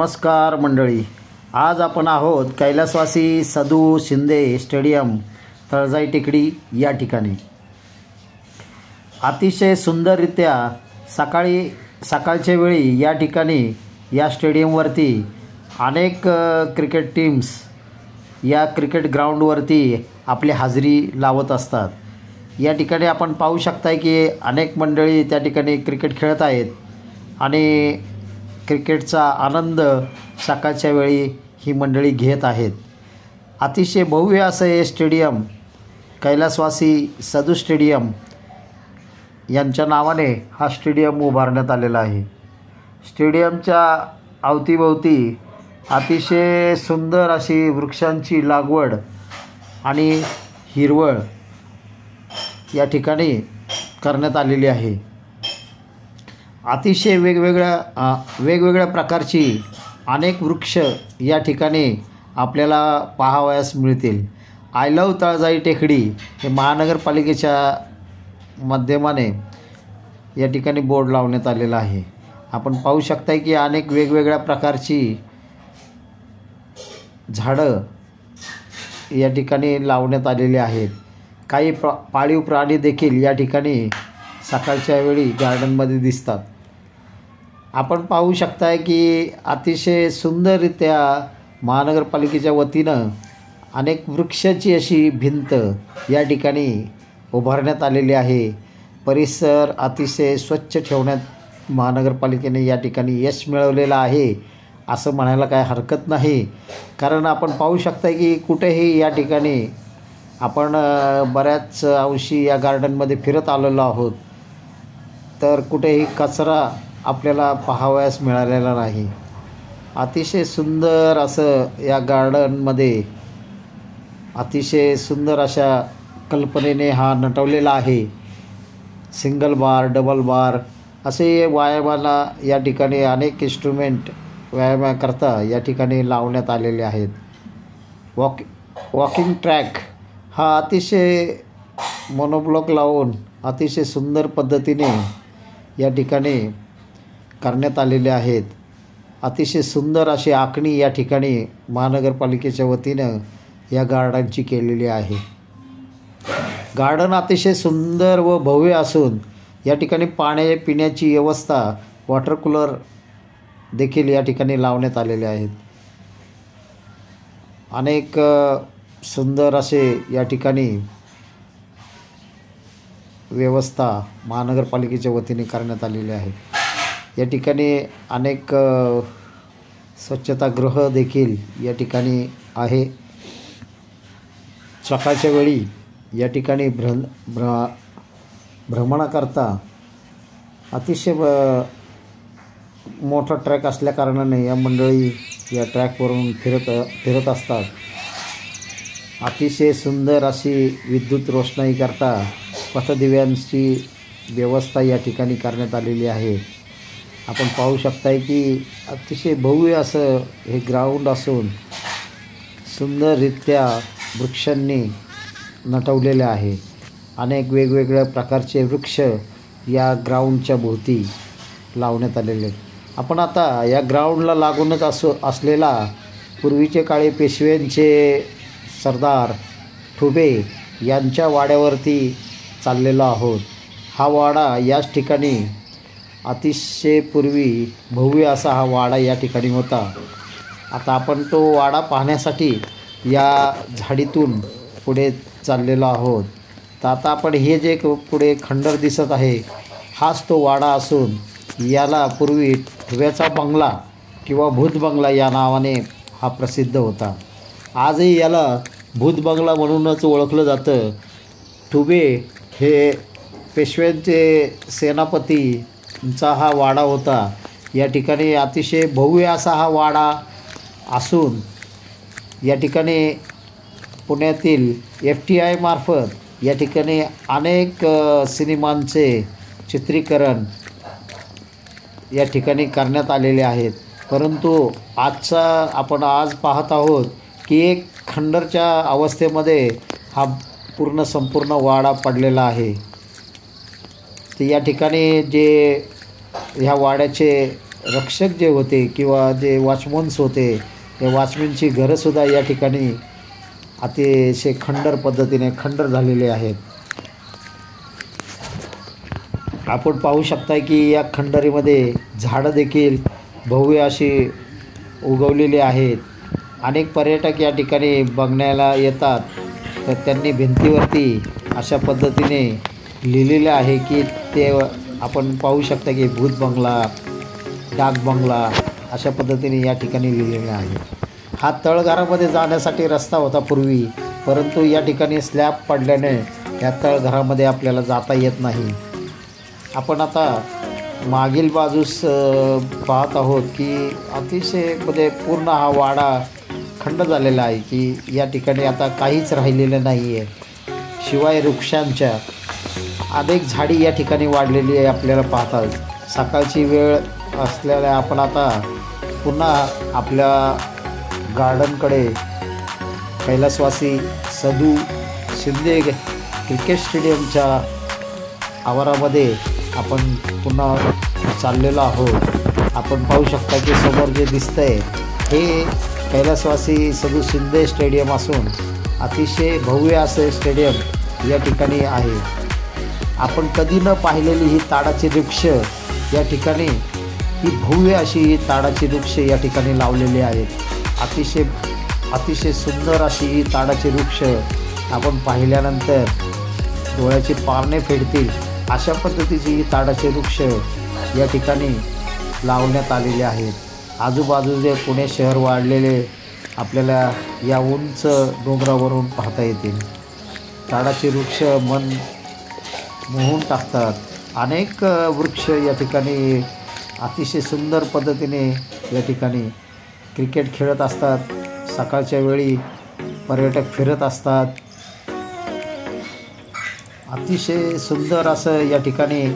नमस्कार मंडळी, आज आपण आहोत कैलासवासी सदू शिंदे स्टेडियम तळजाई टेकडी या ठिकाणी। अतिशय सुंदररित्या सकाळच्या वेळी या ठिकाणी या स्टेडियमवरती अनेक क्रिकेट टीम्स या क्रिकेट ग्राउंडवरती आपली हाजरी लावत असतात। या ठिकाणी आपण पाहू शकता की अनेक मंडळी त्या ठिकाणी क्रिकेट खेळत आहेत आणि क्रिकेटचा आनंद सकाळच्या वेळी ही मंडळी घेत आहेत। अतिशय भव्य असं हे स्टेडियम कैलासवासी सदू स्टेडियम यांच्या नावाने हा स्टेडियम उभारण्यात आलेला आहे। स्टेडियमच्या अवतीभोवती अतिशय सुंदर अशी वृक्षांची लागवड आणि हिरवळ या ठिकाणी करण्यात आलेली आहे। अतिशय वेगवेगळ्या प्रकारची अनेक वृक्ष या ठिकाणी आपल्याला पाहावयास मिळतील। आय लव्ह तळजाई टेकडी हे महानगरपालिकेच्या माध्यमाने या ठिकाणी बोर्ड लावण्यात आलेला आहे। आपण पाहू शकता की अनेक वेगवेगळ्या प्रकारची झाडं या ठिकाणी लावण्यात आलेली आहेत। काही पाळीव प्राणी देखील या ठिकाणी सकाळच्या वेळी गार्डनमध्ये दिसतात। आपण पाहू शकता की अतिशय सुंदररित्या महानगरपालिकेच्या वतीनं अनेक वृक्षाची अशी भिंत या ठिकाणी उभारण्यात आलेली आहे। परिसर अतिशय स्वच्छ ठेवण्यात महानगरपालिकेने या ठिकाणी यश मिळवलेलं आहे असं म्हणायला काय हरकत नाही। कारण आपण पाहू शकता की कुठेही या ठिकाणी आपण बऱ्याच अंशी या गार्डनमध्ये फिरत आलेलो आहोत, तर कुठेही कचरा आपल्याला पाहावयास मिळालेला नाही। अतिशय सुंदर असं या गार्डनमध्ये अतिशय सुंदर अशा कल्पनेने हा नटवलेला आहे। सिंगल बार, डबल बार असे व्यायामाला या ठिकाणी अनेक इन्स्ट्रुमेंट व्यायामाकरता या ठिकाणी लावण्यात आलेले आहेत। वॉकिंग ट्रॅक हा अतिशय मोनोब्लॉक लावून अतिशय सुंदर पद्धतीने या ठिकाणी करण्यात आलेले आहेत। अतिशय सुंदर अशी आखणी या ठिकाणी महानगरपालिकेच्या वतीनं या गार्डनची केलेली आहे। गार्डन अतिशय सुंदर व भव्य असून या ठिकाणी पिण्याची व्यवस्था, वॉटर कूलर देखील या ठिकाणी लावण्यात आलेले आहेत। अनेक सुंदर असे या ठिकाणी व्यवस्था महानगरपालिकेच्या वतीने करण्यात आलेली आहे। या ठिकाणी अनेक स्वच्छतागृह देखील या ठिकाणी आहे। सकाळच्या वेळी या ठिकाणी भ्रमणाकरता अतिशय मोठा ट्रॅक असल्याकारणाने या मंडळी या ट्रॅकवरून फिरत असतात। अतिशय सुंदर अशी विद्युत रोषणाई करता पथदिव्यांची व्यवस्था या ठिकाणी करण्यात आलेली आहे। आपण पाहू शकताय की अतिशय भव्य असं हे ग्राउंड असून सुंदररित्या वृक्षांनी नटवलेले आहे। अनेक वेगवेगळ्या प्रकारचे वृक्ष या ग्राउंडच्या भोवती लावण्यात आलेले आहेत। आपण आता या ग्राउंडला लागूनच असलेला पूर्वीचे काळी पेशव्यांचे सरदार ठुबे यांच्या वाड्यावरती चाललेलो आहोत। हा वाडा याच ठिकाणी अतिशय पूर्वी भव्य असा हा वाडा या ठिकाणी होता। आता आपण तो वाडा पाहण्यासाठी या झाडीतून पुढे चाललेलो आहोत। तर आता आपण हे जे पुढे खंडर दिसत आहे हाच तो वाडा असून याला पूर्वी ठुब्याचा बंगला किंवा भूत बंगला या नावाने हा प्रसिद्ध होता। आजही याला भूत बंगला म्हणूनच ओळखलं जातं। ठुबे हे पेशव्यांचे सेनापतींचा हा वाडा होता। या ठिकाणी अतिशय भव्य असा हा वाडा असून या ठिकाणी पुण्यातील FTI मार्फत या ठिकाणी अनेक सिनेमांचे चित्रीकरण या ठिकाणी करण्यात आलेले आहेत। परंतु आपण आज पाहत आहोत की एक खंडरच्या अवस्थेमध्ये हा संपूर्ण वाडा पडलेला आहे। तर या ठिकाणी जे ह्या वाड्याचे रक्षक जे होते किंवा जे वॉचमन्स होते, त्या वॉचमॅनची घरंसुद्धा या ठिकाणी अतिशय खंडर झालेले आहेत. आपण पाहू शकता की या खंडरीमध्ये झाडं देखील भव्य अशी उगवलेली आहेत. अनेक पर्यटक या ठिकाणी बघण्याला येतात. तर त्यांनी भिंतीवरती अशा पद्धतीने लिहिलेलं आहे की ते आपण पाहू शकता की भूत बंगला, डाक बंगला अशा पद्धतीने या ठिकाणी लिहिलेलं आहे. हा तळघरामध्ये जाण्यासाठी रस्ता होता पूर्वी, परंतु या ठिकाणी स्लॅब पडल्याने या तळघरामध्ये आपल्याला जाता येत नाही. आपण आता मागील बाजूस पाहत आहोत की अतिशय पूर्ण हा वाडा खंड झालेला आहे की या ठिकाणी आता काहीच राहिलेलं नाही आहे. शिवाय वृक्षांच्या अनेक झाडी या ठिकाणी वाढलेली आहे आपल्याला पाहतात. सकाळची वेळ असलेल्या आपण आता पुन्हा आपल्या गार्डनकडे कैलासवासी सदू शिंदे क्रिकेट स्टेडियमच्या आवारामध्ये आपण पुन्हा चाललेलो आहोत. आपण पाहू शकता की समोर जे दिसतंय हे कैलासवासी सदू शिंदे स्टेडियम असून अतिशय भव्य असे स्टेडियम या ठिकाणी आहे. आपण कधी न पाहिलेली ही ताडाची वृक्ष या ठिकाणी, ही भव्य अशी ताडाची वृक्ष या ठिकाणी लावलेली आहेत. अतिशय सुंदर अशी ही ताडाची वृक्ष आपण पाहिल्यानंतर डोळ्याची पारणे फेडतील अशा पद्धतीची ही ताडाचे वृक्ष या ठिकाणी लावण्यात आलेले आहेत. आजूबाजूचे पुणे शहर वाढलेले आपल्याला या उंच डोंगरावरून पाहता येतील. ताडाचे वृक्ष मन मोहून टाकतात. अनेक वृक्ष या ठिकाणी अतिशय सुंदर पद्धतीने या ठिकाणी क्रिकेट खेळत असतात. सकाळच्या वेळी पर्यटक फिरत असतात. अतिशय सुंदर असं या ठिकाणी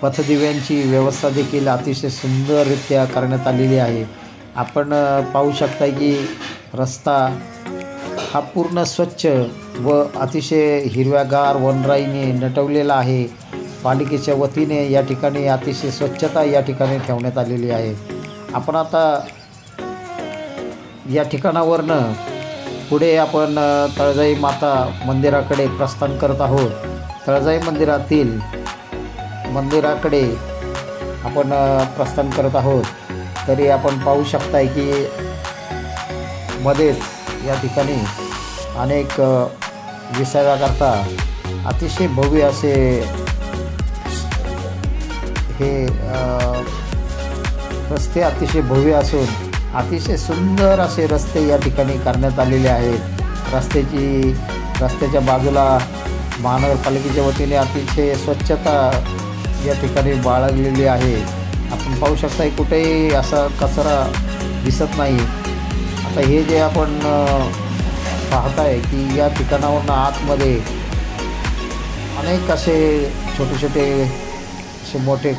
पथदिव्यांची व्यवस्था देखील अतिशय सुंदररित्या करण्यात आलेली आहे. आपण पाहू शकता की रस्ता हा पूर्ण स्वच्छ व अतिशय हिरव्यागार वनराईने नटवलेला आहे. पालिकेच्या वतीने या ठिकाणी अतिशय स्वच्छता या ठिकाणी ठेवण्यात आलेली आहे. आपण आता या ठिकाणावरनं पुढे आपण तळजाई माता मंदिराकडे प्रस्थान करत आहोत. तळजाई मंदिराकडे आपण प्रस्थान करत आहोत. तरी आपण पाहू शकताय की मध्येच या ठिकाणी अनेक विसाव्याकरता अतिशय भव्य असे हे रस्ते अतिशय भव्य असून अतिशय सुंदर असे रस्ते या ठिकाणी करण्यात आलेले आहेत. रस्त्याच्या बाजूला महानगरपालिकेच्या वतीने अतिशय स्वच्छता या ठिकाणी बाळगलेली आहे. आपण पाहू शकता कुठेही असा कचरा दिसत नाही. आता हे जे आपण पाहताय की या ठिकाणावरून आतमध्ये अनेक असे छोटे छोटे असे मोठे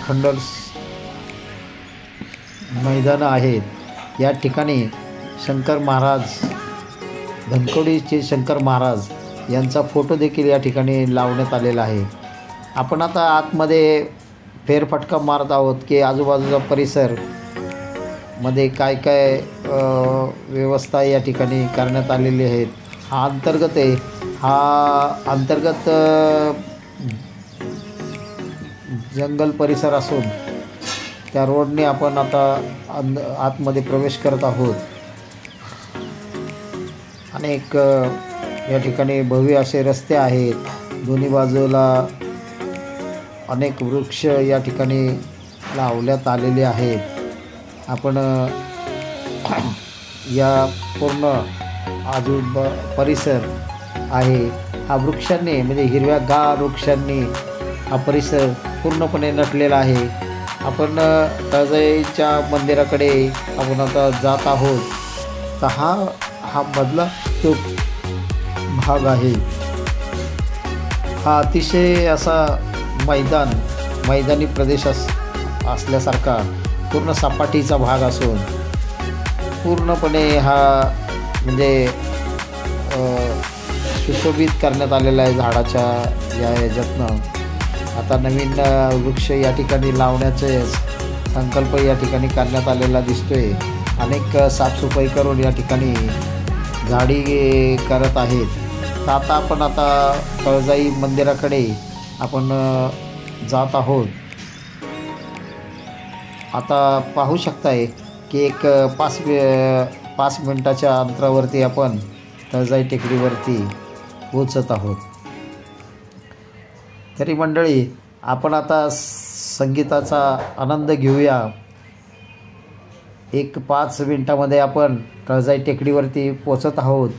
मैदानं आहेत. या ठिकाणी शंकर महाराज, धनकवडीचे शंकर महाराज यांचा फोटो देखील या ठिकाणी लावण्यात आलेला आहे. आपण आता आतमध्ये फेरफटका मारत आहोत की आजूबाजूचा परिसर मध्ये काय काय व्यवस्था या ठिकाणी करण्यात आलेली आहेत. हा अंतर्गत जंगल परिसर असून त्या रोडने आपण आता आतमध्ये प्रवेश करत आहोत. अनेक या ठिकाणी भव्य असे रस्ते आहेत. दोन्ही बाजूला अनेक वृक्ष या ठिकाणी लावण्यात आलेले आहेत. आपण या पूर्ण परिसर आहे हा वृक्षांनी म्हणजे हिरव्यागार वृक्षांनी हा परिसर पूर्णपणे नटलेला आहे. आपण तळजाईच्या मंदिराकडे आपण आता जात आहोत. तर हा मधला तो भाग आहे. हा अतिशय असा मैदानी प्रदेश असल्यासारखा पूर्ण सपाटीचा भाग असून पूर्णपणे हा म्हणजे सुशोभित करण्यात आलेला आहे झाडाच्या या ह्याच्यातनं. आता नवीन वृक्ष या ठिकाणी लावण्याचे संकल्प या ठिकाणी करण्यात आलेला दिसतोय. अनेक साफसफाई करून या ठिकाणी झाडी करत आहेत. तर आता तळजाई मंदिराकडे आपण जात आहोत. आता पाहू शकताय की एक 5 मिनिटाच्या अंतरावरती आपण तळजाई टेकडीवरती पोहोचत आहोत. तरी मंडळी, आपण आता संगीताचा आनंद घेऊया. एक 5 मिनिटामध्ये आपण तळजाई टेकडीवरती पोहोचत आहोत.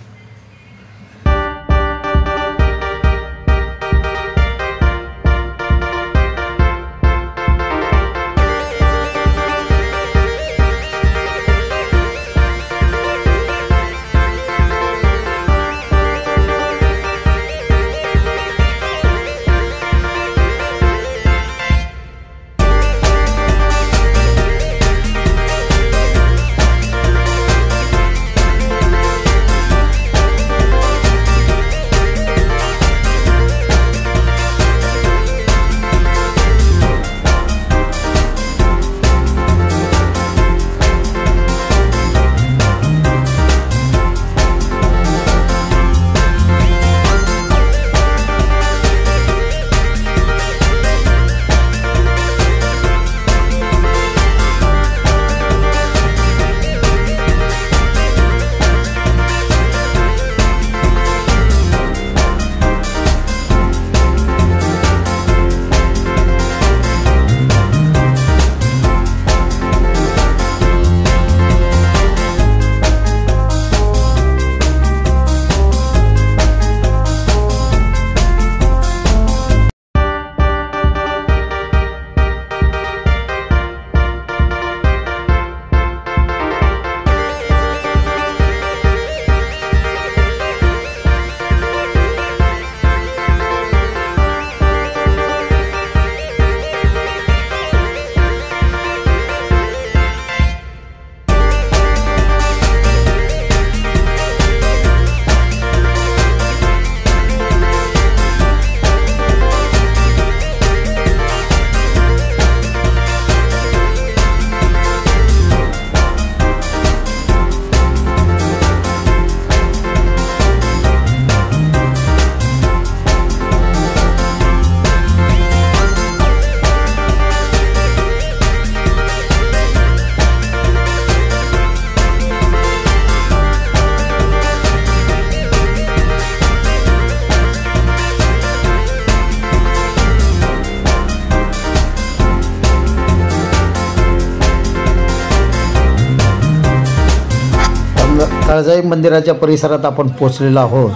तळजाई मंदिराच्या परिसरात आपण पोचलेलो आहोत.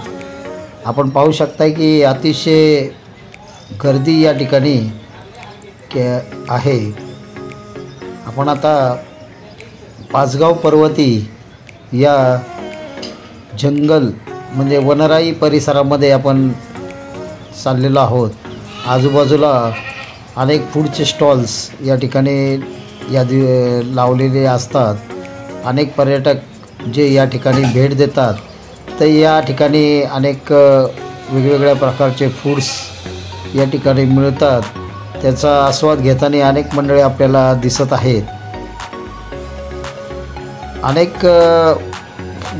आपण पाहू शकता की अतिशय गर्दी या ठिकाणी आहे. आपण आता पाचगाव पर्वती या जंगल म्हणजे वनराई परिसरामध्ये आपण चाललेलो आहोत. आजूबाजूला अनेक फूडचे स्टॉल्स या ठिकाणी लावलेले असतात. अनेक पर्यटक जे या ठिकाणी भेट देतात, तर या ठिकाणी अनेक वेगवेगळ्या प्रकारचे फूड्स या ठिकाणी मिळतात. त्याचा आस्वाद घेताना अनेक मंडळी आपल्याला दिसत आहेत. अनेक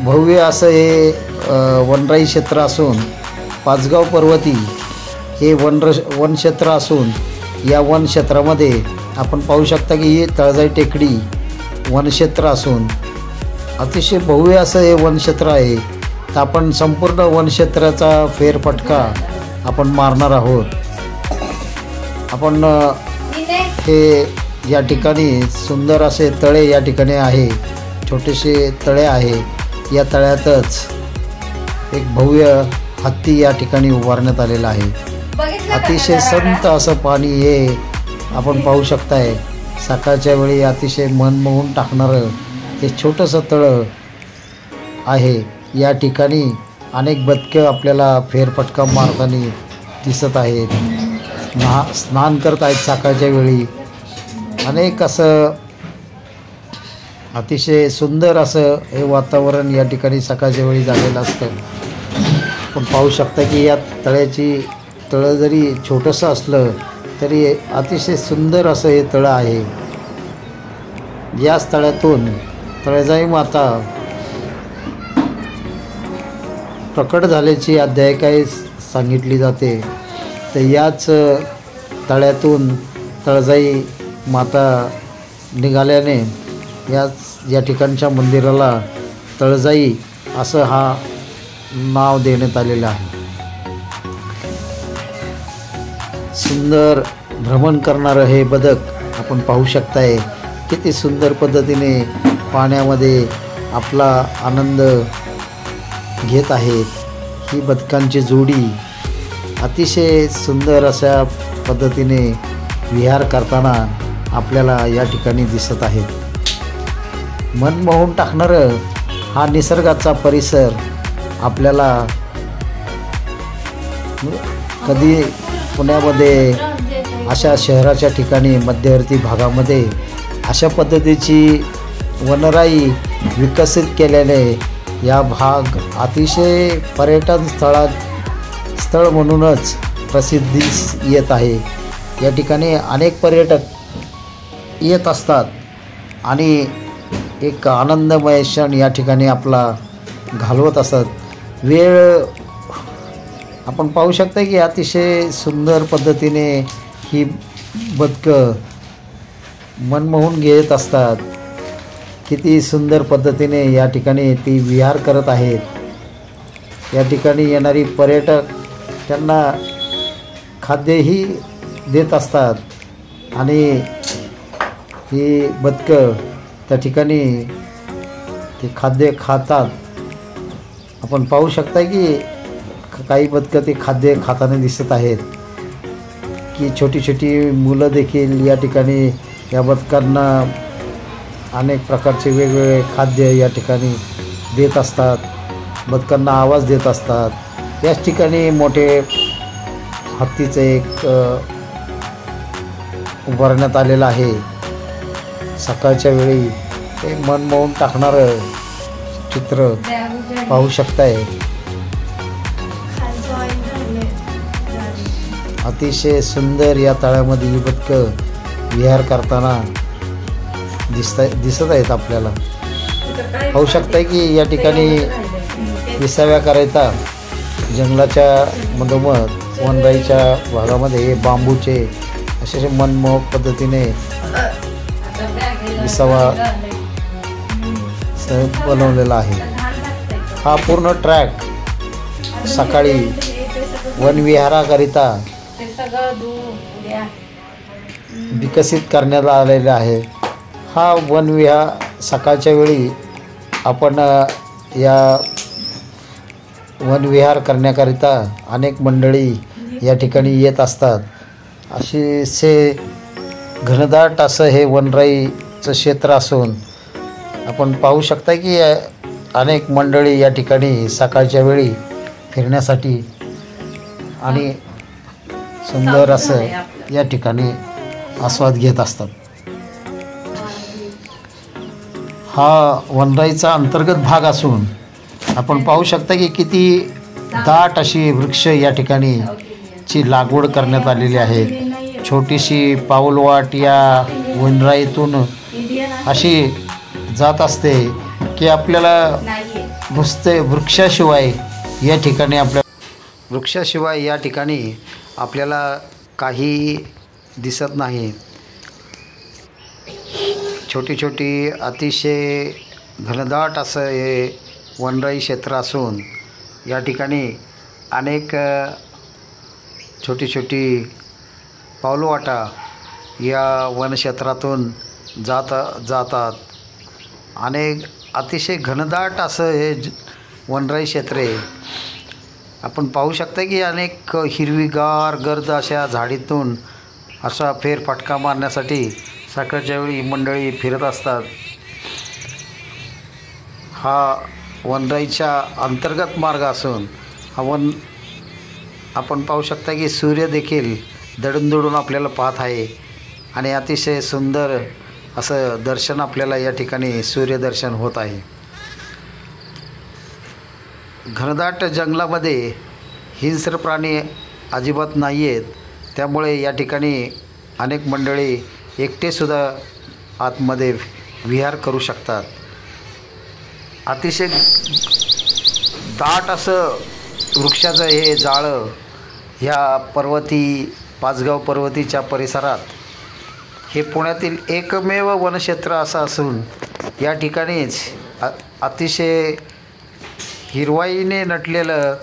भव्य असं हे वनराई क्षेत्र असून पाचगाव पर्वती हे वनक्षेत्र असून या वनक्षेत्रामध्ये आपण पाहू शकता की ही तळजाई टेकडी वनक्षेत्र असून अतिशय भव्य असं हे वनक्षेत्र आहे. तर आपण संपूर्ण वनक्षेत्राचा फेरफटका आपण मारणार आहोत. आपण हे या ठिकाणी सुंदर असे तळे या ठिकाणी आहे. छोटेसे तळे आहे. या तळ्यातच एक भव्य हत्ती या ठिकाणी उभारण्यात आलेला आहे. अतिशय संत असं पाणी हे आपण पाहू शकताय. सकाळच्या वेळी अतिशय मन मोहून टाकणारं हे छोटंसं तळं आहे. या ठिकाणी अनेक बदके आपल्याला फेरफटका मारताना दिसत आहेत. स्नान करत आहेत सकाळच्या वेळी. अनेक असं अतिशय सुंदर असं हे वातावरण या ठिकाणी सकाळच्या वेळी झालेलं असतं. आपण पाहू शकता की या तळं जरी छोटंसं असलं तरी अतिशय सुंदर असं हे तळं आहे. याच तळ्यातून तळजाई माता प्रकट झाल्याची आध्यायिका सांगितली जाते. तर याच तळ्यातून तळजाई माता निघाल्याने या ठिकाणच्या मंदिराला तळजाई असं हा नाव देण्यात आलेलं आहे. सुंदर भ्रमण करणारं हे बदक आपण पाहू शकताय. किती सुंदर पद्धतीने पाण्यामध्ये आपला आनंद घेत आहेत. ही बदकांची जोडी अतिशय सुंदर अशा पद्धतीने विहार करताना आपल्याला या ठिकाणी दिसत आहेत. मन मोहून टाकणारं हा निसर्गाचा परिसर आपल्याला कधी पुण्यामध्ये अशा शहराच्या ठिकाणी मध्यवर्ती भागामध्ये अशा पद्धतीची वनराई विकसित केल्याने या भाग अतिशय पर्यटन स्थळ म्हणूनच प्रसिद्धीस येत आहे. या ठिकाणी अनेक पर्यटक येत असतात आणि एक आनंदमय क्षण या ठिकाणी आपला घालवत असतात. वेळ आपण पाहू शकता की अतिशय सुंदर पद्धतीने ही बदकं मनमोहून घेत असतात. किती सुंदर पद्धतीने या ठिकाणी ती विहार करत आहेत. या ठिकाणी येणारी पर्यटक त्यांना खाद्यही देत असतात आणि ही बदकं त्या ठिकाणी ते खाद्य खातात. आपण पाहू शकता की काही बदकं ते खाद्य खाताना दिसत आहेत की छोटी छोटी मुलं देखील या ठिकाणी या बदकांना अनेक प्रकारचे वेगवेगळे खाद्य या ठिकाणी देत असतात. बदकांना आवाज देत असतात. याच ठिकाणी मोठे हत्तीचं एक उभारण्यात आलेलं आहे. सकाळच्या वेळी ते मन मोहून टाकणारं चित्र पाहू शकताय. अतिशय सुंदर या तळ्यामध्ये ही बदकं विहार करताना दिसत आहेत आपल्याला. पाहू शकताय की या ठिकाणी विसाव्याकरिता जंगलाच्या मधोमध वनराईच्या भागामध्ये हे बांबूचे असे मनमोहक पद्धतीने विसावा बनवलेला आहे. हा पूर्ण ट्रॅक सकाळी वनविहाराकरिता विकसित करण्यात आलेला आहे. हा वनविहार सकाळच्या वेळी आपण या वनविहार करण्याकरिता अनेक मंडळी या ठिकाणी येत असतात. असे घनदाट असं हे वनराईचं क्षेत्र असून आपण पाहू शकता की अनेक मंडळी या ठिकाणी सकाळच्या वेळी फिरण्यासाठी आणि सुंदर असं या ठिकाणी आस्वाद घेत असतात. हा वनराईचा अंतर्गत भाग असून आपण पाहू शकता की किती दाट अशी वृक्ष या ठिकाणी ची लागवड करण्यात आलेली आहे. छोटीशी पाऊलवाट या वनराईतून अशी जात असते की आपल्याला नुसते वृक्षाशिवाय या ठिकाणी आपल्याला काही दिसत नाही. छोटी छोटी अतिशय घनदाट असं हे वनराई क्षेत्र असून या ठिकाणी अनेक छोटी छोटी पाऊलवाटा या वनक्षेत्रातून जातात. अनेक अतिशय घनदाट असं हे वनराई क्षेत्र आहे. आपण पाहू शकता की अनेक हिरवीगार गर्द अशा झाडीतून असा फेरफटका मारण्यासाठी सकाळच्या वेळी मंडळी फिरत असतात. हा वनराईच्या अंतर्गत मार्ग असून आपण पाहू शकता की सूर्य देखील दडून आपल्याला पाहत आहे आणि अतिशय सुंदर असं दर्शन आपल्याला या ठिकाणी सूर्यदर्शन होत आहे. घनदाट जंगलामध्ये हिंस्र प्राणी अजिबात नाही आहेत. त्यामुळे या ठिकाणी अनेक मंडळी एकटेसुद्धा आतमध्ये विहार करू शकतात. अतिशय दाट असं वृक्षाचं हे जाळं ह्या पाचगाव पर्वतीच्या परिसरात हे पुण्यातील एकमेव वनक्षेत्र असं असून या ठिकाणीच अतिशय हिरवाईने नटलेलं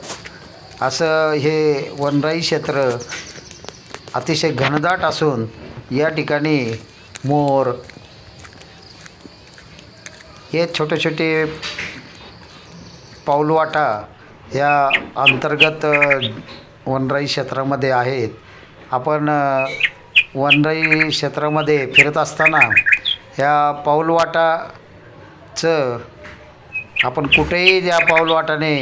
असं हे वनराई क्षेत्र अतिशय घनदाट असून या ठिकाणी मोर हे छोटे छोटे पाऊलवाटा या अंतर्गत वनराई क्षेत्रामध्ये आहेत. आपण वनराई क्षेत्रामध्ये फिरत असताना ह्या पाऊलवाटाचं आपण कुठेही त्या पाऊलवाटाने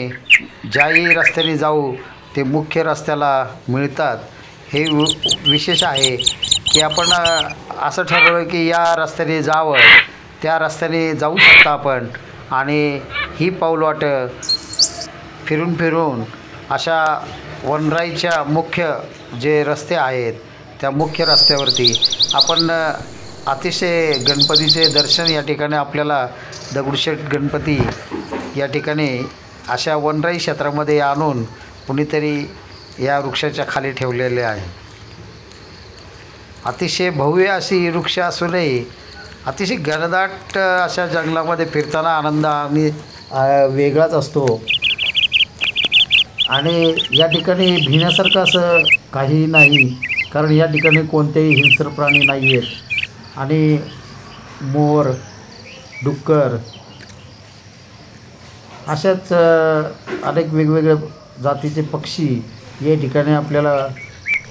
ज्याही रस्त्याने जाऊ ते मुख्य रस्त्याला मिळतात. हे विशेष आहे की आपण असं ठरवलं की या रस्त्याने जावं, त्या रस्त्याने जाऊ शकता आपण. आणि ही पाऊलवाटं फिरून फिरून अशा वनराईच्या मुख्य जे रस्ते आहेत त्या मुख्य रस्त्यावरती आपण अतिशय गणपतीचे दर्शन या ठिकाणी आपल्याला दगडूशेठ गणपती या ठिकाणी अशा वनराई क्षेत्रामध्ये आणून कुणीतरी या वृक्षाच्या खाली ठेवलेले आहे. अतिशय भव्य अशी वृक्ष असूनही अतिशय घनदाट अशा जंगलामध्ये फिरताना आनंद आम्ही वेगळाच असतो. आणि या ठिकाणी भिण्यासारखं असं काही नाही, कारण या ठिकाणी कोणतेही हिंस्र प्राणी नाही आहेत. आणि मोर, डुक्कर अशाच अनेक वेगवेगळ्या जातीचे पक्षी या ठिकाणी आपल्याला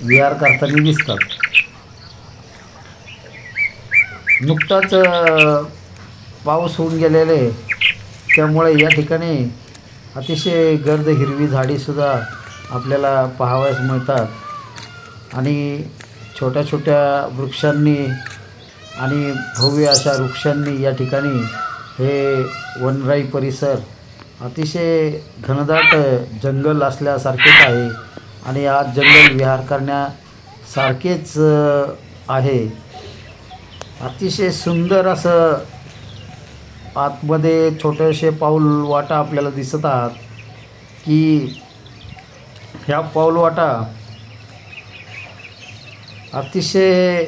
विहार करताना दिसतात. नुकताच पाऊस होऊन गेलेले त्यामुळे या ठिकाणी अतिशय गर्द हिरवी झाडीसुद्धा आपल्याला पाहावयास मिळतात. आणि छोट्या छोट्या वृक्षांनी आणि भव्य अशा वृक्षांनी या ठिकाणी हे वनराई परिसर अतिशय घनदाट जंगल असल्यासारखेच आहे. आणि आज जंगल विहार करण्यासारखेच आहे. अतिशय सुंदर असं आतमध्ये छोटेसे पाऊलवाटा आपल्याला दिसत आहात की ह्या पाऊलवाटा अतिशय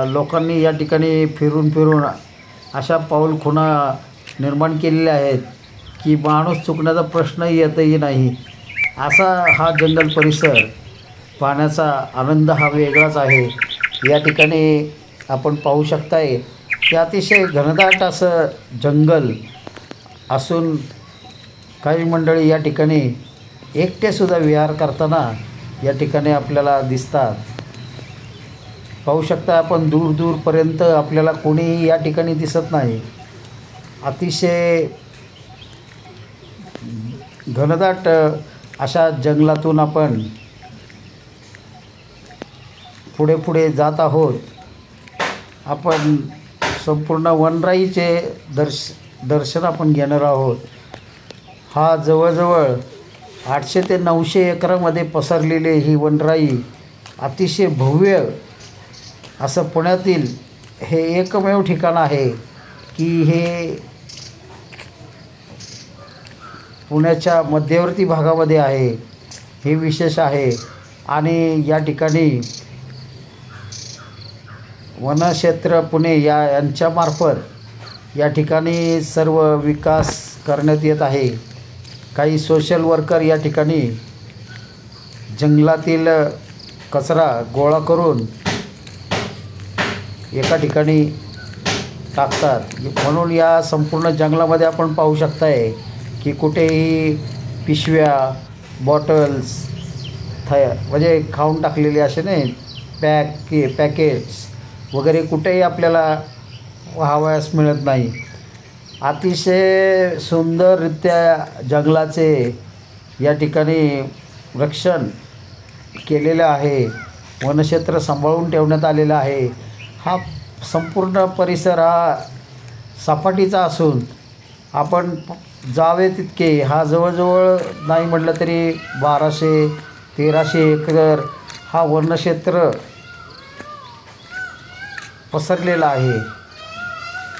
लोकांनी या ठिकाणी फिरून फिरून अशा पाऊलखुणा निर्माण केलेल्या आहेत की माणूस चुकण्याचा प्रश्न येतही नाही. असा हा जंगल परिसर पाहण्याचा आनंद हा वेगळाच आहे. या ठिकाणी आपण पाहू शकताय की अतिशय घनदाट असं जंगल असून काही मंडळी या ठिकाणी एकटेसुद्धा विहार करताना या ठिकाणी आपल्याला दिसतात. पाहू शकता आपण दूर दूरपर्यंत आपल्याला कोणीही या ठिकाणी दिसत नाही. अतिशय घनदाट अशा जंगलातून आपण पुढे पुढे जात आहोत. आपण संपूर्ण वनराईचे दर्शन आपण घेणार आहोत. हा जवळजवळ 800 ते 900 एकरामध्ये पसरलेली ही वनराई अतिशय भव्य असं पुण्यातील हे एकमेव ठिकाण आहे की हे पुण्याच्या मध्यवर्ती भागामध्ये आहे. हे विशेष आहे. आणि या ठिकाणी वनक्षेत्र पुणे यांच्यामार्फत या ठिकाणी सर्व विकास करण्यात येत आहे. काही सोशल वर्कर या ठिकाणी जंगलातील कचरा गोळा करून एका ठिकाणी टाकतात. म्हणून या संपूर्ण जंगलामध्ये आपण पाहू शकताय की कुठेही पिशव्या, बॉटल्स म्हणजे खाऊन टाकलेले असे नाही पॅकेट्स वगैरे कुठेही आपल्याला पाहावयास मिळत नाही. अतिशय सुंदररित्या जंगलाचे या ठिकाणी रक्षण केलेलं आहे. वनक्षेत्र सांभाळून ठेवण्यात आलेलं आहे. हा संपूर्ण परिसर हा सपाटीचा असून आपण जावे तितके हा जवळजवळ नाही म्हटलं तरी 1200-1300 एकर हा वनक्षेत्र पसरलेला आहे.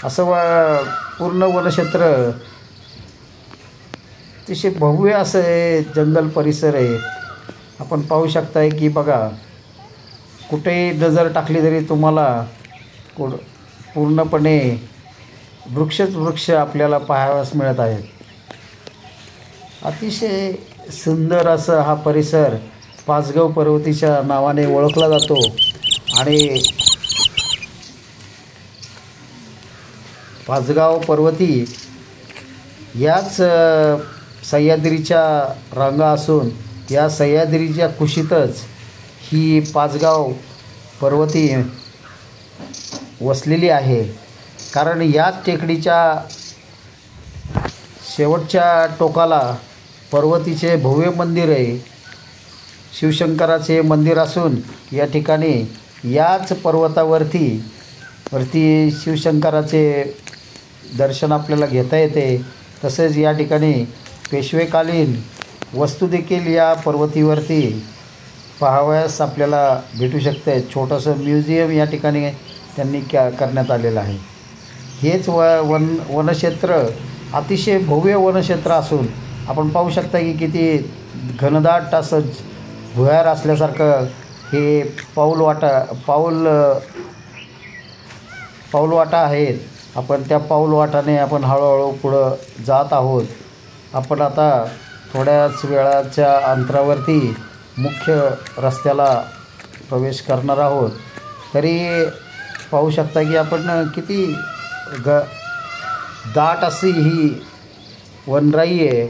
असं पूर्ण वनक्षेत्र अतिशय भव्य असं हे जंगल परिसर आहे. आपण पाहू शकताय की बघा, कुठेही नजर टाकली तरी तुम्हाला पूर्णपणे वृक्षच वृक्ष आपल्याला पाहावयास मिळत आहेत. अतिशय सुंदर असं हा परिसर पाचगाव पर्वतीच्या नावाने ओळखला जातो. आणि पाचगाव पर्वती याच सह्याद्रीच्या रांगा असून या सह्याद्रीच्या कुशीतच ही पाचगाव पर्वती वसलेली आहे. कारण याच टेकडीच्या शेवटच्या टोकाला पर्वतीचे भव्य मंदिर आहे. शिवशंकराचे मंदिर असून या ठिकाणी याच पर्वतावरती शिवशंकराचे दर्शन आपल्याला घेता येते. तसेच या ठिकाणी पेशवेकालीन वस्तू देखील या पर्वतीवरती पाहावयास आपल्याला भेटू शकते. छोटंसं म्युझियम या ठिकाणी त्यांनी करण्यात आलेलं आहे. हेच वनक्षेत्र अतिशय भव्य वनक्षेत्र असून आपण पाहू शकता की किती घनदाट असं भुयार असल्यासारखं हे पाऊलवाटा आहेत. आपण त्या पाऊलवाटाने आपण हळूहळू पुढं जात आहोत. आपण आता थोड्याच वेळाच्या अंतरावरती मुख्य रस्त्याला प्रवेश करणार आहोत. तरी पाहू शकता की आपण किती दाट अशी ही वनराई आहे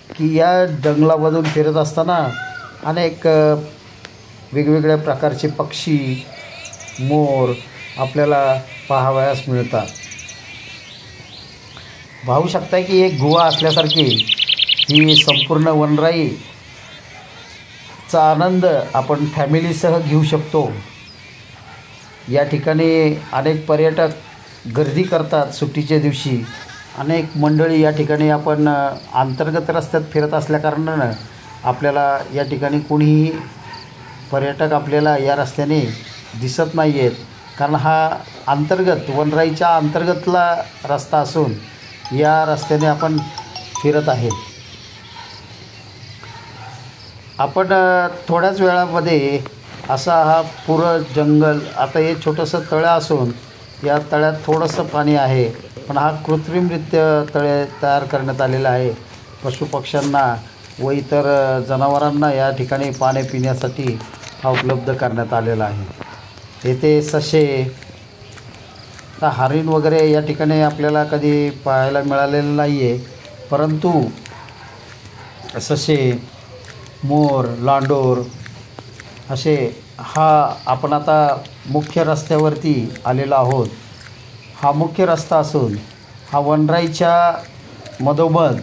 की या जंगलामधून फिरत असताना अनेक वेगवेगळ्या प्रकारचे पक्षी, मोर आपल्याला पाहावयास मिळतात. पाहू शकता की एक गुहा असल्यासारखी ही संपूर्ण वनराईचा आनंद आपण फॅमिलीसह घेऊ शकतो. या ठिकाणी अनेक पर्यटक गर्दी करतात सुट्टीच्या दिवशी. अनेक मंडळी या ठिकाणी आपण अंतर्गत रस्त्यात फिरत असल्याकारणानं आपल्याला या ठिकाणी कोणीही पर्यटक आपल्याला या रस्त्याने दिसत नाही आहेत. कारण हा वनराईच्या अंतर्गतला रस्ता असून या रस्त्याने आपण फिरत आहे. आपण थोड्याच वेळामध्ये असा हा पुरं जंगल, आता हे छोटंसं तळं असून या तळ्यात थोडंसं पाणी आहे, पण हा कृत्रिमरित्या तळे तयार करण्यात आलेला आहे. पशुपक्ष्यांना व इतर जनावरांना या ठिकाणी पाणी पिण्यासाठी हा उपलब्ध करण्यात आलेला आहे. येथे ससे, हरिण वगैरे या ठिकाणी आपल्याला कधी पाहायला मिळालेलं नाही आहे, परंतु ससे, मोर, लांडोर असे आपण आता मुख्य रस्त्यावरती आलेलो आहोत. हा मुख्य रस्ता असून हा वनराईच्या मधोमध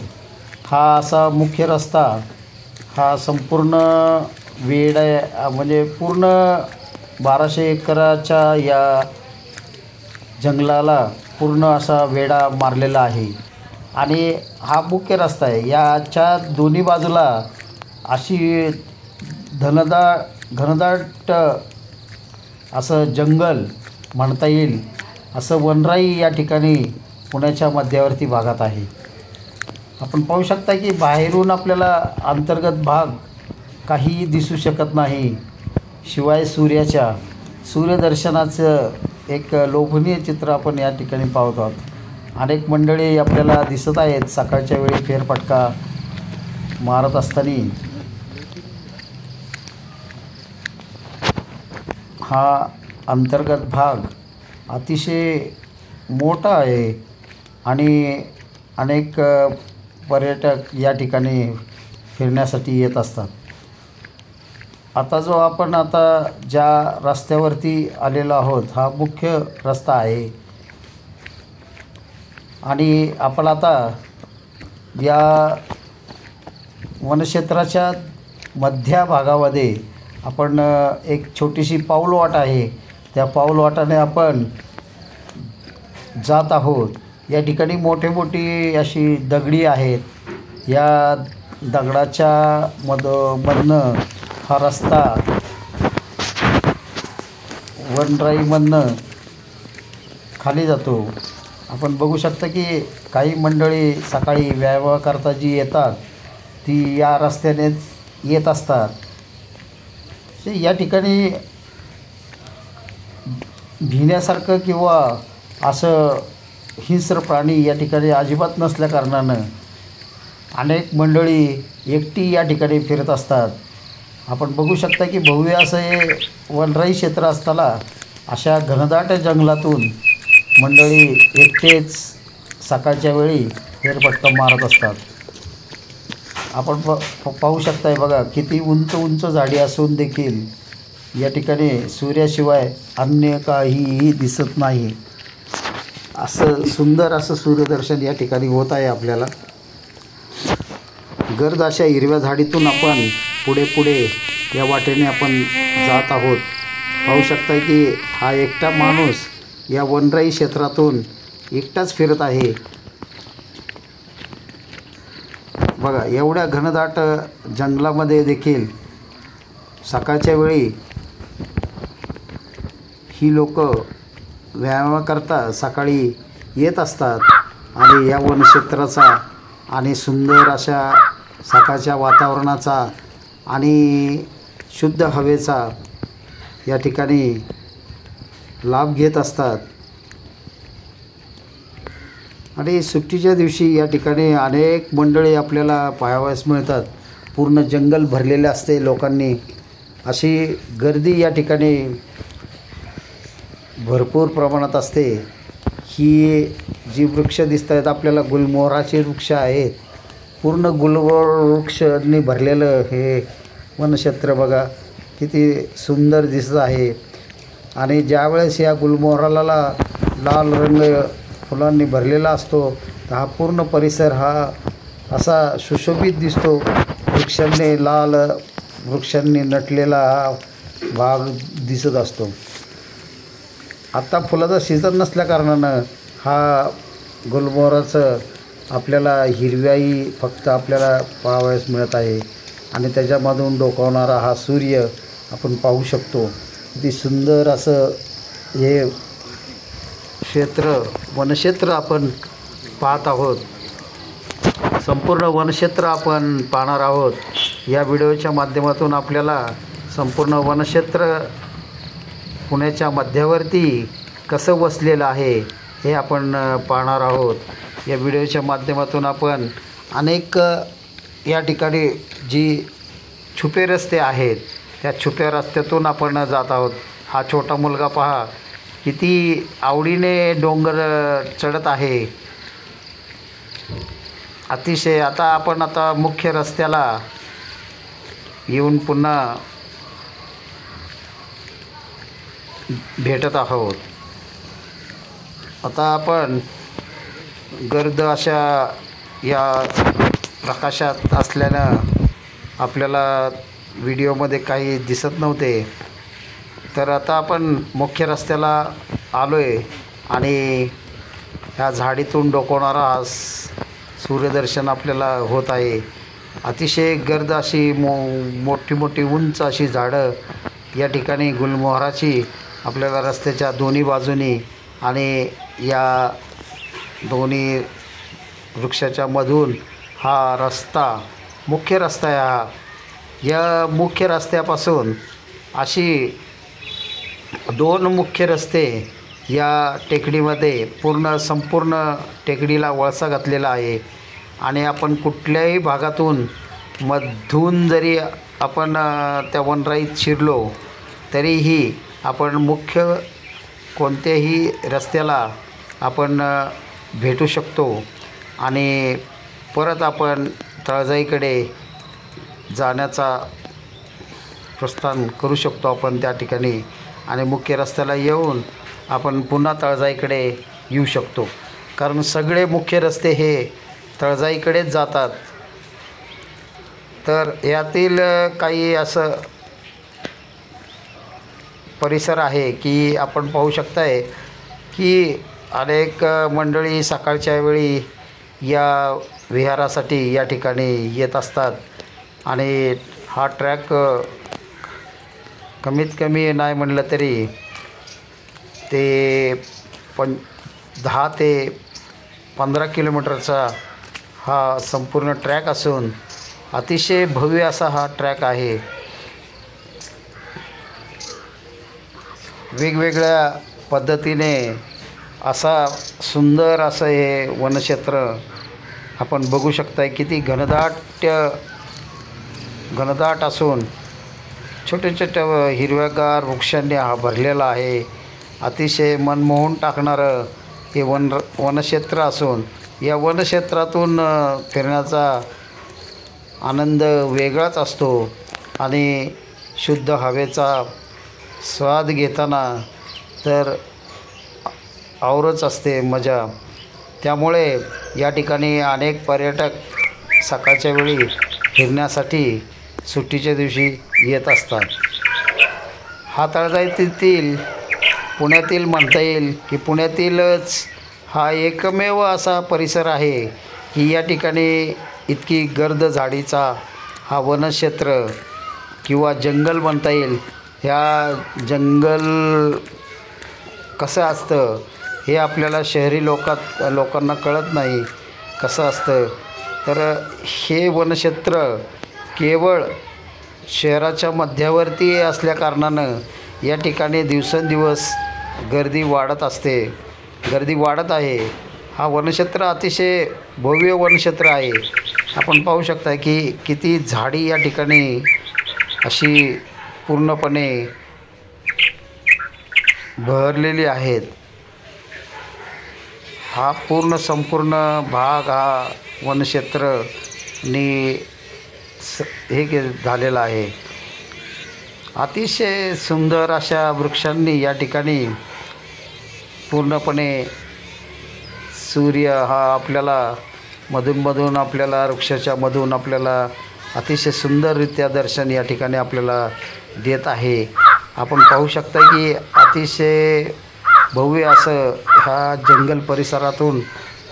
हा असा मुख्य रस्ता हा संपूर्ण म्हणजे पूर्ण 1200 एकराच्या या जंगलाला पूर्ण असा वेढा मारलेला आहे. आणि हा मुख्य रस्ता आहे. याच्या दोन्ही बाजूला अशी घनदाट असं जंगल म्हणता येईल असं वनराई या ठिकाणी पुण्याच्या मध्यवर्ती भागात आहे. आपण पाहू शकता की बाहेरून आपल्याला अंतर्गत भाग काहीही दिसू शकत नाही, शिवाय सूर्यदर्शनाचं एक लोभनीय चित्र आपण या ठिकाणी पाहत आहोत. अनेक मंडळी आपल्याला दिसत आहेत सकाळच्या वेळी फेरफटका मारत असताना. हा अंतर्गत भाग अतिशय मोठा आहे आणि अनेक पर्यटक या ठिकाणी फिरण्यासाठी येत असतात. आता आपण ज्या रस्त्यावरती आलेलो आहोत हा मुख्य रस्ता आहे. आणि आपण आता या वनक्षेत्राच्या मध्य भागामध्ये आपण एक छोटीशी पाऊलवाट आहे, त्या पाऊलवाटाने आपण जात आहोत. या ठिकाणी मोठी अशी दगडी आहेत. या दगडाच्या मधनं हा रस्ता वनराईमधनं खाली जातो आपण बघू शकता की काही मंडळी सकाळी व्यायामाकरता जी येतात ती या रस्त्यानेच येत असतात. या ठिकाणी भिण्यासारखं किंवा असं हिंस्र प्राणी या ठिकाणी अजिबात नसल्याकारणानं अनेक मंडळी एकटी या ठिकाणी फिरत असतात. आपण बघू शकता की भव्य असं हे वनराई क्षेत्र असताना अशा घनदाट जंगलातून मंडळी एकटेच सकाळच्या वेळी फेरफटका मारत असतात. आपण पाहू शकताय बघा किती उंच उंच झाडी असून देखील या ठिकाणी सूर्याशिवाय अन्य काहीही दिसत नाही. असं सुंदर असं सूर्यदर्शन या ठिकाणी होत आहे आपल्याला. गर्द अशा हिरव्या झाडीतून आपण पुढे पुढे या वाटेने आपण जात आहोत. पाहू शकताय की हा एकटा माणूस या वनराई क्षेत्रातून एकटाच फिरत आहे. बघा एवढ्या घनदाट जंगलामध्ये देखील सकाळच्या वेळी ही लोक व्यायामाकरता सकाळी येत असतात आणि या वनक्षेत्राचा आणि सुंदर अशा सकाळच्या वातावरणाचा आणि शुद्ध हवेचा या ठिकाणी लाभ घेत असतात. आणि सुट्टीच्या दिवशी या ठिकाणी अनेक मंडळी आपल्याला पाहावयास मिळतात. पूर्ण जंगल भरलेले असते लोकांनी. अशी गर्दी या ठिकाणी भरपूर प्रमाणात असते. ही जी वृक्ष दिसत आहेत आपल्याला गुलमोहराचे वृक्ष आहेत. पूर्ण गुलमोहर वृक्षांनी भरलेलं हे वनक्षेत्र बघा किती सुंदर दिसत आहे. आणि ज्यावेळेस या गुलमोहराला लाल रंग फुलांनी भरलेला असतो तर हा पूर्ण परिसर हा असा सुशोभित दिसतो. वृक्षांनी नटलेला हा भाग दिसत असतो. आत्ता फुलाचा सीझन नसल्याकारणानं हा गुलमोहराचं आपल्याला हिरव्याई फक्त आपल्याला पाहावयास मिळत आहे. आणि त्याच्यामधून डोकावणारा हा सूर्य आपण पाहू शकतो. किती सुंदर असं हे वनक्षेत्र आपण पाहत आहोत. संपूर्ण वनक्षेत्र आपण पाहणार आहोत. या व्हिडिओच्या माध्यमातून आपल्याला संपूर्ण वनक्षेत्र पुण्याच्या मध्यावरती कसं वसलेलं आहे हे आपण पाहणार आहोत. या व्हिडिओच्या माध्यमातून आपण अनेक या ठिकाणी जी छुपे रस्ते आहेत त्या छुप्या रस्त्यातून आपण जात आहोत. हा छोटा मुलगा पहा किती आवडीने डोंगर चढत आहे. अतिशय. आता मुख्य रस्त्याला येऊन पुन्हा भेटत आहोत. आता आपण गर्द अशा या प्रकाशात असल्यानं आपल्याला व्हिडिओमध्ये काही दिसत नव्हते. तर आता आपण मुख्य रस्त्याला आलो आहे आणि ह्या झाडीतून डोकावणारा सूर्यदर्शन आपल्याला होत आहे. अतिशय गर्द अशी मोठी मोठी उंच अशी झाडं या ठिकाणी गुलमोहराची आपल्याला रस्त्याच्या दोन्ही बाजूनी आणि या दोन्ही वृक्षाच्या मधून हा रस्ता मुख्य रस्ता आहे. या मुख्य रस्त्यापासून अशी दोन मुख्य रस्ते या टेकडीमध्ये संपूर्ण टेकडीला वळसा घातलेला आहे. आणि आपण कुठल्याही भागातून मधून जरी आपण त्या वनराईत शिरलो तरीही आपण मुख्य कोणत्याही रस्त्याला आपण भेटू शकतो. आणि परत आपण तळजाईकडे जाण्याचा प्रस्थान करू शकतो आपण त्या ठिकाणी. आणि मुख्य रस्त्याला येऊन आपण पुन्हा तळजाईकडे येऊ शकतो. कारण सगळे मुख्य रस्ते हे तळजाईकडेच जातात. तर यातील काही असं परिसर आहे की आपण पाहू शकताय की अनेक मंडळी सकाळच्या वेळी या विहारासाठी या ठिकाणी येत असतात. आणि हा ट्रॅक कमीत कमी नाही म्हणलं तरी ते 10 ते 15 किलोमीटरचा हा संपूर्ण ट्रॅक असून अतिशय भव्य असा हा ट्रॅक आहे. वेगवेगळ्या पद्धतीने असा सुंदर असं हे वनक्षेत्र आपण बघू शकताय. किती घनदाट असून छोट्या छोट्या हिरव्यागार वृक्षांनी हा भरलेला आहे. अतिशय मनमोहून टाकणारं हे वनक्षेत्र असून या वनक्षेत्रातून फिरण्याचा आनंद वेगळाच असतो आणि शुद्ध हवेचा स्वाद घेताना तर औरच असते मजा. त्यामुळे या ठिकाणी अनेक पर्यटक सकाळच्या वेळी फिरण्यासाठी सुट्टीच्या दिवशी येत असतात. हा तळजाईतील पुण्यातील म्हणता येईल की पुण्यातीलच हा एकमेव असा परिसर आहे की या ठिकाणी इतकी गर्द झाडीचा हा वनक्षेत्र किंवा जंगल म्हणता येईल. ह्या जंगल कसं असतं हे आपल्याला शहरी लोकांना कळत नाही कसं असतं. तर हे वनक्षेत्र केवळ शहराच्या मध्यावर्ती असल्याकारणानं या ठिकाणी दिवसेंदिवस गर्दी वाढत आहे. हा वनक्षेत्र अतिशय भव्य वनक्षेत्र आहे. आपण पाहू शकता की किती झाडी या ठिकाणी अशी पूर्णपणे बहरलेली आहेत. हा संपूर्ण भाग हा वनक्षेत्राने झालेला आहे. अतिशय सुंदर अशा वृक्षांनी या ठिकाणी पूर्णपणे सूर्य हा आपल्याला मधून आपल्याला वृक्षाच्या मधून आपल्याला अतिशय सुंदररित्या दर्शन या ठिकाणी आपल्याला देत आहे. आपण पाहू शकता की अतिशय भव्य असं ह्या जंगल परिसरातून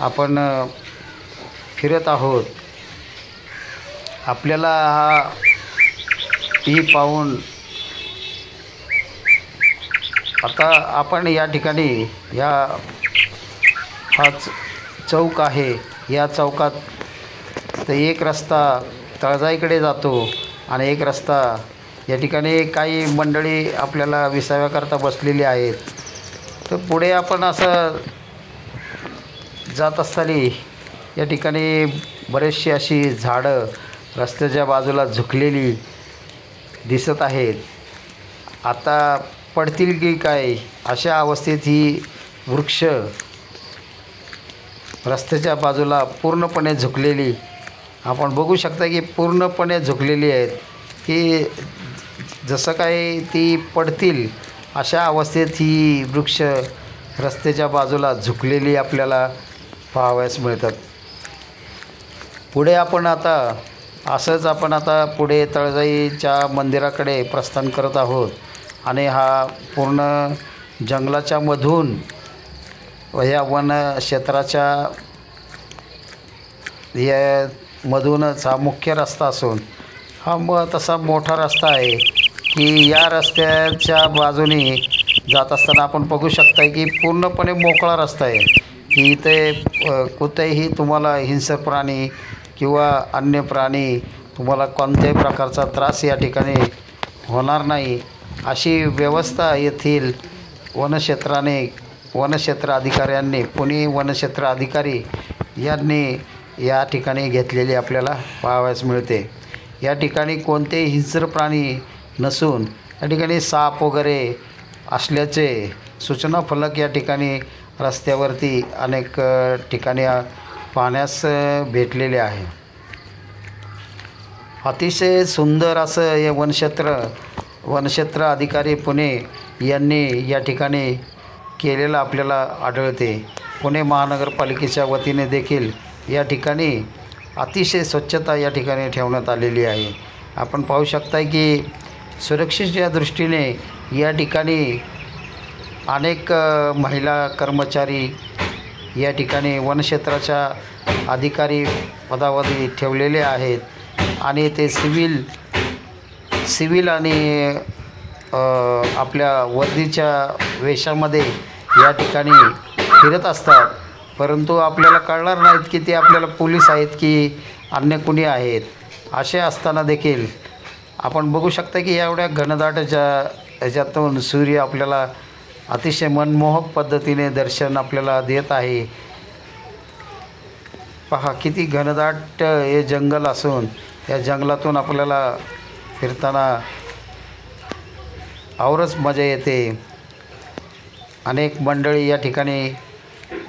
आपण फिरत आहोत. आपल्याला ही पाहून आता आपण या ठिकाणी हा चौक आहे. या चौकात तर एक रस्ता तळजाईकडे जातो आणि एक रस्ता या ठिकाणी काही मंडळी आपल्याला विसाव्याकरता बसलेली आहेत. तर पुढे आपण असं जात असताना या ठिकाणी बरेचशी अशी झाडं रस्त्याच्या बाजूला झुकलेली दिसत आहेत. आता पडतील की काय अशा अवस्थेत ही वृक्ष रस्त्याच्या बाजूला पूर्णपणे झुकलेली आपण बघू शकता की पूर्णपणे झुकलेली आहेत की जसं काय ती पडतील अशा अवस्थेत ही वृक्ष रस्त्याच्या बाजूला झुकलेली आपल्याला पाहावयास मिळतात. पुढे आपण आता पुढे तळजाईच्या मंदिराकडे प्रस्थान करत आहोत आणि हा पूर्ण जंगलाच्या मधून ह्या वनक्षेत्राच्या या मधूनच हा मुख्य रस्ता असून हा तसा मोठा रस्ता आहे की या रस्त्याच्या बाजूने जात असताना आपण बघू शकता की पूर्णपणे मोकळा रस्ता आहे की इथे कुठेही तुम्हाला हिंसक प्राणी किंवा अन्य प्राणी तुम्हाला कोणत्याही प्रकारचा त्रास या ठिकाणी होणार नाही अशी व्यवस्था येथील वनक्षेत्र अधिकाऱ्यांनी पुणे वनक्षेत्र अधिकारी यांनी या ठिकाणी घेतलेली आपल्याला पाहावयास मिळते. या ठिकाणी कोणतेही हिंस्र प्राणी नसून या ठिकाणी साप वगैरे असल्याचे सूचना फलक या ठिकाणी रस्त्यावरती अनेक ठिकाणी पाहण्यास भेटलेले आहे. अतिशय सुंदर असं हे वनक्षेत्र अधिकारी पुणे यांनी या ठिकाणी केलेलं आपल्याला आढळते. पुणे महानगरपालिकेच्या वतीने देखील या ठिकाणी अतिशय स्वच्छता या ठिकाणी ठेवण्यात आलेली आहे. आपण पाहू शकता की सुरक्षेच्या दृष्टीने या ठिकाणी अनेक महिला कर्मचारी या ठिकाणी वनक्षेत्राच्या अधिकारी पदावधी ठेवलेले आहेत आणि ते सिव्हिल आणि आपल्या वर्दीच्या वेशामध्ये या ठिकाणी फिरत असतात, परंतु आपल्याला कळणार नाहीत की ते आपल्याला पोलीस आहेत की अन्य कुणी आहेत. असे असताना देखील आपण बघू शकता की एवढ्या घनदाटच्या ह्याच्यातून सूर्य आपल्याला अतिशय मनमोहक पद्धतीने दर्शन आपल्याला देत आहे. पहा किती घनदाट हे जंगल असून या जंगलातून आपल्याला फिरताना औरच मजा येते. अनेक मंडळी या ठिकाणी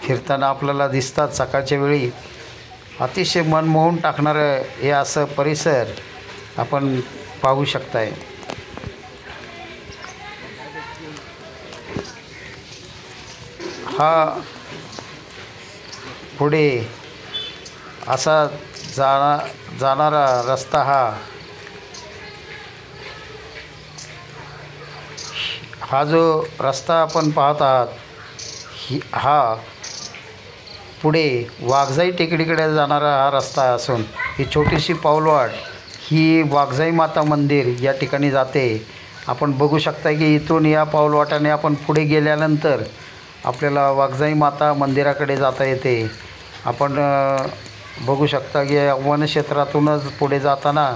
फिरताना आपल्याला दिसतात. सकाळच्या वेळी अतिशय मन मोहून टाकणारं हे असं परिसर आपण पाहू शकताय. हा पुढे असा जाणारा रस्ता हा जो रस्ता आपण पाहत आहात हा पुढे वाघजाई टेकडीकडे जाणारा हा रस्ता असून ही छोटीशी पाऊलवाट ही वाघजाई माता मंदिर या ठिकाणी जाते. आपण बघू शकता की इथून या पाऊलवाटाने आपण पुढे गेल्यानंतर आपल्याला वाघजाई माता मंदिराकडे जाता येते. आपण बघू शकता की वनक्षेत्रातूनच पुढे जाताना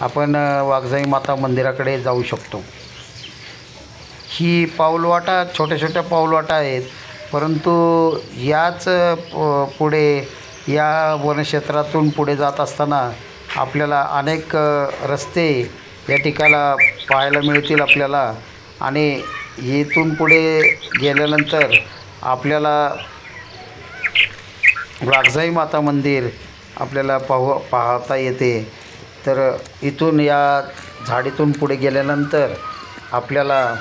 आपण वाघजाई माता मंदिराकडे जाऊ शकतो. ही पाऊलवाटा छोट्या छोट्या पाऊलवाटा आहेत, परंतु याच पुढे या वनक्षेत्रातून पुढे जात असताना आपल्याला अनेक रस्ते या ठिकाणाला पाहायला मिळतील आपल्याला. आणि इथून पुढे गेल्यानंतर आपल्याला वाघजाई माता मंदिर आपल्याला पाहता येते. तर इथून या झाडीतून पुढे गेल्यानंतर आपल्याला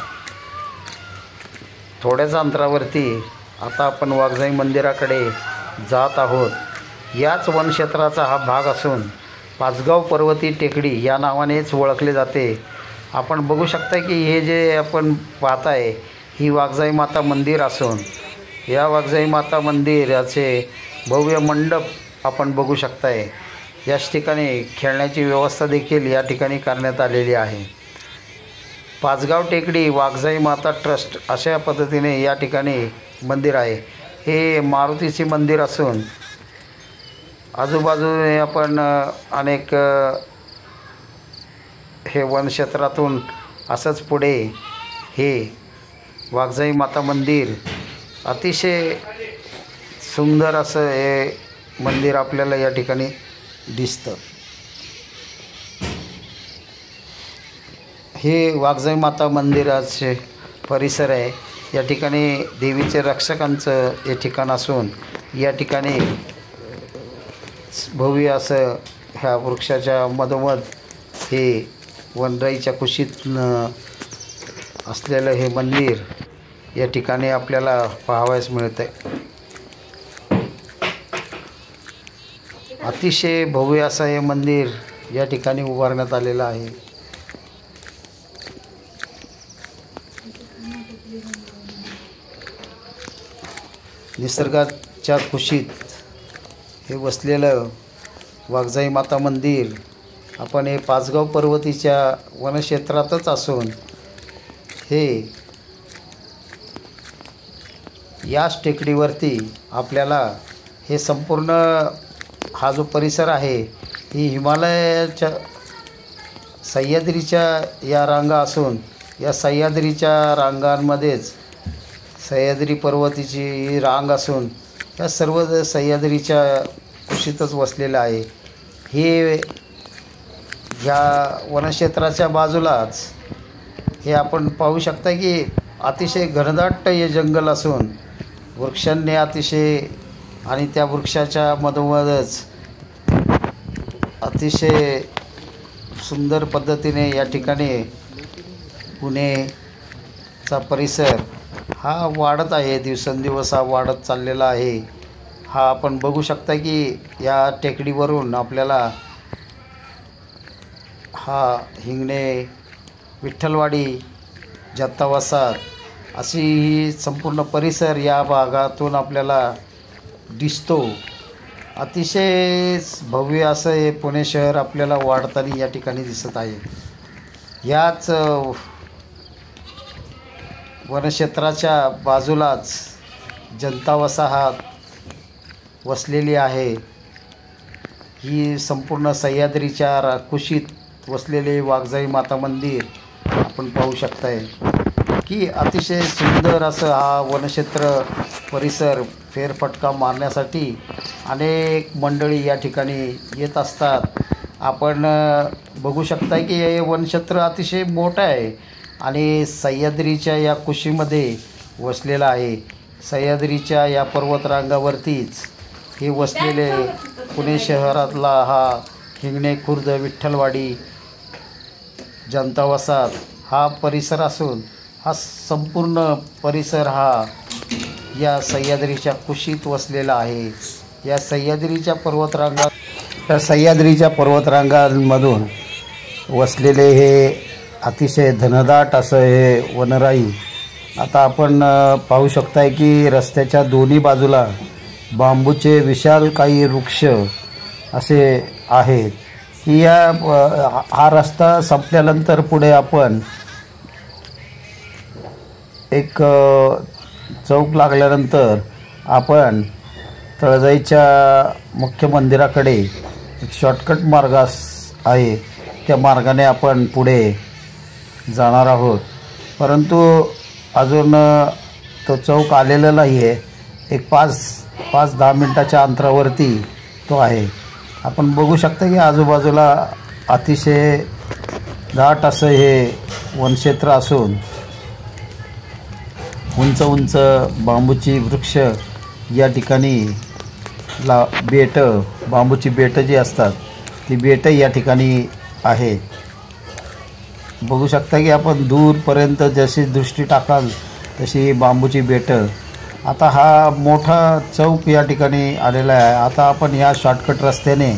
थोड्याच अंतरावरती आता आपण वाघजाई मंदिराकडे जात आहोत. याच वनक्षेत्राचा हा भाग असून पाचगाव पर्वती टेकडी या नावानेच ओळखले जाते. आपण बघू शकता की हे जे आपण पाहताय ही वाघजाई माता मंदिर असून या वाघजाई माता मंदिराचे भव्य मंडप आपण बघू शकताय. याच ठिकाणी खेळण्याची व्यवस्था देखील या ठिकाणी करण्यात आलेली आहे. पाचगाव टेकडी वाघजाई माता ट्रस्ट अशा पद्धतीने या ठिकाणी मंदिर आहे. हे मारुतीचे मंदिर असून आजूबाजूने आपण अनेक हे वनक्षेत्रातून असंच पुढे हे वाघजाई माता मंदिर अतिशय सुंदर असं हे मंदिर आपल्याला या ठिकाणी दिसतं. हे वाघजाई माता मंदिराचे परिसर आहे. या ठिकाणी देवीचे रक्षकांचं हे ठिकाण असून या ठिकाणी भव्य असं ह्या वृक्षाच्या मधोमध हे वनराईच्या कुशीत असलेलं हे मंदिर या ठिकाणी आपल्याला पाहावयास मिळतं आहे. अतिशय भव्य असं हे मंदिर या ठिकाणी उभारण्यात आलेलं आहे. निसर्गाच्या कुशीत हे वसलेलं वाघजाई माता मंदिर आपण हे पाचगाव पर्वतीच्या वनक्षेत्रातच असून हे याच टेकडीवरती आपल्याला हे संपूर्ण हा जो परिसर आहे ही हिमालयाच्या सह्याद्रीच्या या रांगा असून या सह्याद्रीच्या रांगांमध्येच सह्याद्री पर्वतीची ही रांग असून या सर्व सह्याद्रीच्या कुशीतच वसलेलं आहे. हे ह्या वनक्षेत्राच्या बाजूलाच हे आपण पाहू शकता की अतिशय घनदाट हे जंगल असून वृक्षांनी अतिशय आणि त्या वृक्षाच्या मधोमधच अतिशय सुंदर पद्धतीने या ठिकाणी पुणेचा परिसर हा वाढत आहे. दिवसेंदिवस हा वाढत चाललेला आहे. हा आपण बघू शकता की या टेकडीवरून आपल्याला हा हिंगणे, विठ्ठलवाडी, जत्तावसार अशी ही संपूर्ण परिसर या भागातून आपल्याला दिसतो. अतिशय भव्य असं हे पुणे शहर आपल्याला वाढताना या ठिकाणी दिसत आहे. याच वनक्षेत्राच्या बाजूलाच जनता वसाहत वसलेली आहे. ही संपूर्ण सह्याद्रीच्या कुशीत वसलेले वाघजाई माता मंदिर आपण पाहू शकताय की अतिशय सुंदर असं हा वनक्षेत्र परिसर फेरफटका मारण्यासाठी अनेक मंडळी या ठिकाणी येत असतात. आपण बघू शकताय की हे वनक्षेत्र अतिशय मोठं आहे आणि सह्याद्रीच्या या कुशीमध्ये वसलेलं आहे. सह्याद्रीच्या या पर्वतरांगावरतीच हे वसलेले पुणे शहरातला हा हिंगणे खुर्द विठ्ठलवाडी जनता वसाहत हा परिसर असून हा संपूर्ण परिसर हा या सह्याद्रीच्या कुशीत वसलेला आहे. या सह्याद्रीच्या पर्वतरांगांमधून वसलेले हे अतिशय घनदाट असं हे वनराई. आता आपण पाहू शकताय की रस्त्याच्या दोन्ही बाजूला बांबूचे विशाल काही वृक्ष असे आहेत की हा रस्ता संपल्यानंतर पुढे आपण एक चौक लागल्यानंतर आपण तळजाईच्या मुख्य मंदिराकडे एक शॉर्टकट मार्ग आहे. त्या मार्गाने आपण पुढे जाणार आहोत. परंतु अजून तो चौक आलेला नाही आहे. एक 5-10 मिनटाच्या अंतरावरती तो आहे. आपण बघू शकता की आजूबाजूला अतिशय दाट असं हे वनक्षेत्र असून उंच उंच बांबूची वृक्ष या ठिकाणी बांबूची बेटं जी असतात ती बेटं या ठिकाणी आहेत. बघू शकता की आपण दूरपर्यंत जशी दृष्टी टाकाल तशी बांबूची बेटं. आता हा मोठा चौक या ठिकाणी आलेला आहे. आता आपण या शॉर्टकट रस्त्याने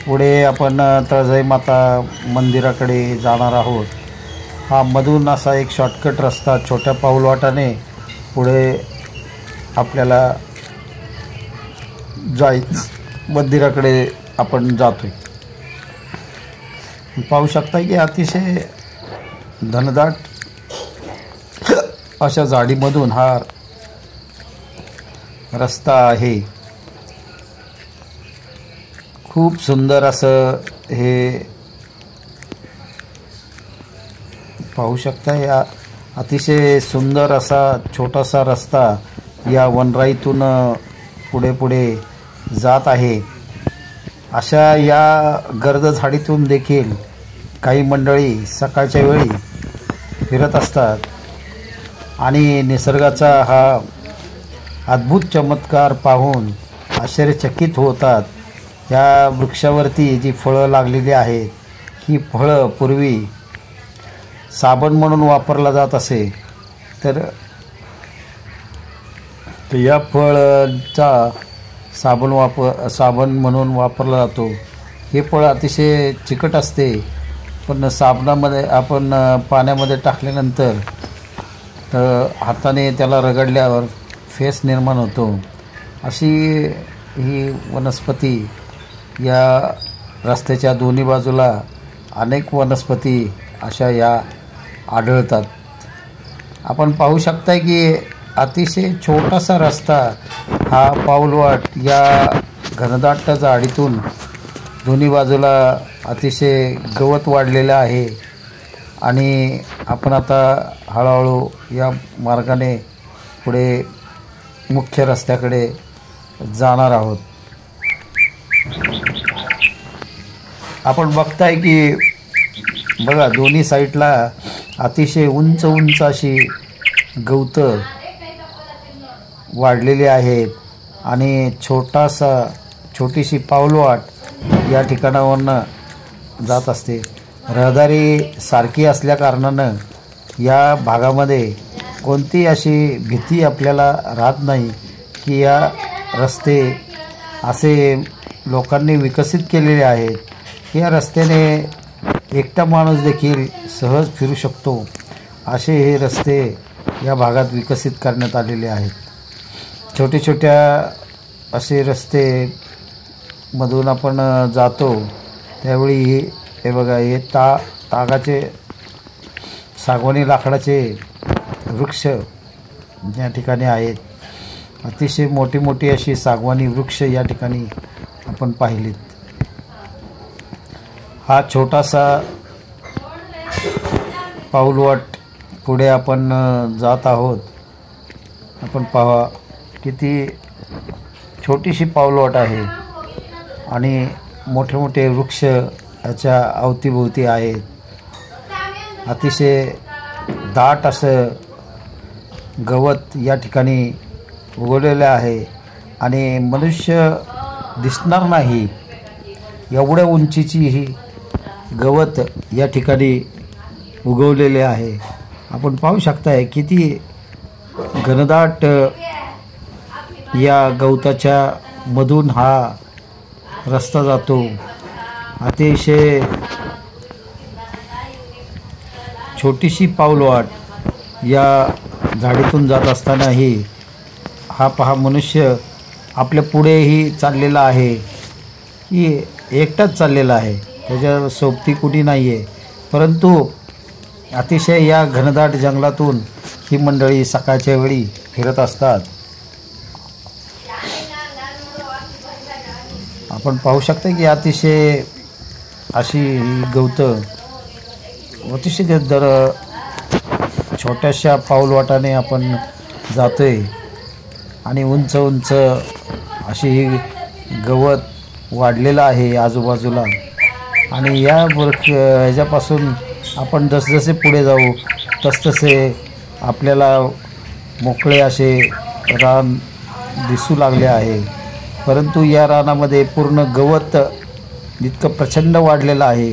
पुढे आपण तळजाई माता मंदिराकडे जाणार आहोत. हा मधून असा एक शॉर्टकट रस्ता छोट्या पाऊलवाटाने पुढे आपल्याला मंदिराकडे आपण जातोय. पाहू शकता की अतिशय घनदाट अशा झाडीमधून हा रस्ता आहे. खूप सुंदर असं हे पाहू शकता. या अतिशय सुंदर असा छोटासा रस्ता या वनराईतून पुढे पुढे जात आहे. अशा या गर्द झाडीतून देखील काही मंडळी सकाळच्या वेळी फिरत असतात आणि निसर्गाचा हा अद्भुत चमत्कार पाहून आश्चर्यचकित होतात. या वृक्षावरती जी फळं लागलेली आहेत ही फळं पूर्वी साबण म्हणून वापरला जात असे. तर या फळाचा साबण म्हणून वापरला जातो. हे फळ अतिशय चिकट असते पण साबणामध्ये आपण पाण्यामध्ये टाकल्यानंतर हाताने त्याला रगडल्यावर फेस निर्माण होतो. अशी ही वनस्पती या रस्त्याच्या दोन्ही बाजूला अनेक वनस्पती अशा या आढळतात. आपण पाहू शकताय की अतिशय छोटासा रस्ता हा पाऊलवाट या घनदाट झाडीतून दोन्ही बाजूला अतिशय गवत वाढलेलं आहे आणि आपण आता हळूहळू या मार्गाने पुढे मुख्य रस्त्याकडे जाणार आहोत. आपण बघताय की बघा दोन्ही साईडला अतिशय उंच उंच अशी गवतं वाढलेली आहेत आणि छोटीशी पाऊलवाट या ठिकाणावरनं जात असते. रहदारी सारखी असल्याकारणानं या भागामध्ये कोणती अशी भीती आपल्याला राहत नाही की या रस्ते असे लोकांनी विकसित केलेले आहेत. या रस्त्याने एकटा माणूस देखील सहज फिरू शकतो असे हे रस्ते या भागात विकसित करण्यात आलेले आहेत. छोटे छोट्या असे रस्ते मधून आपण जातो त्यावेळी हे बघा हे तागाचे सागवानी लाकडाचे वृक्ष या ठिकाणी आहेत. अतिशय मोठी मोठी अशी सागवानी वृक्ष या ठिकाणी आपण पाहिलीत. हा छोटासा पाऊलवाट पुढे आपण जात आहोत. आपण पहा किती छोटीशी पाऊलवाट आहे आणि मोठे मोठे वृक्ष याच्या अवतीभोवती आहेत. अतिशय दाट असं गवत या ठिकाणी उगवलेलं आहे आणि मनुष्य दिसणार नाही एवढ्या उंचीची ही गवत या ठिकाणी उगवलेले आहे. आपण पाहू शकताय किती घनदाट या गवताच्या मधून हा रस्ता जातो. अतिशय छोटीशी पाऊलवाट या झाडीतून जात असतानाही हा पहा मनुष्य आपल्या पुढेही चाललेला आहे की एकटाच चाललेला आहे. त्याच्या सोबती कुणी नाही आहे. परंतु अतिशय या घनदाट जंगलातून ही मंडळी सकाळच्या वेळी फिरत असतात. आपण पाहू शकता की अतिशय अशी गवतं अतिशय छोट्याशा पाऊलवाटाने आपण जातोय आणि उंच उंच अशी ही गवत वाढलेलं आहे आजूबाजूला. आणि या ह्याच्यापासून आपण जसजसे पुढे जाऊ तसतसे आपल्याला मोकळे असे रान दिसू लागले आहे. परंतु या रानामध्ये पूर्ण गवत इतकं प्रचंड वाढलेलं आहे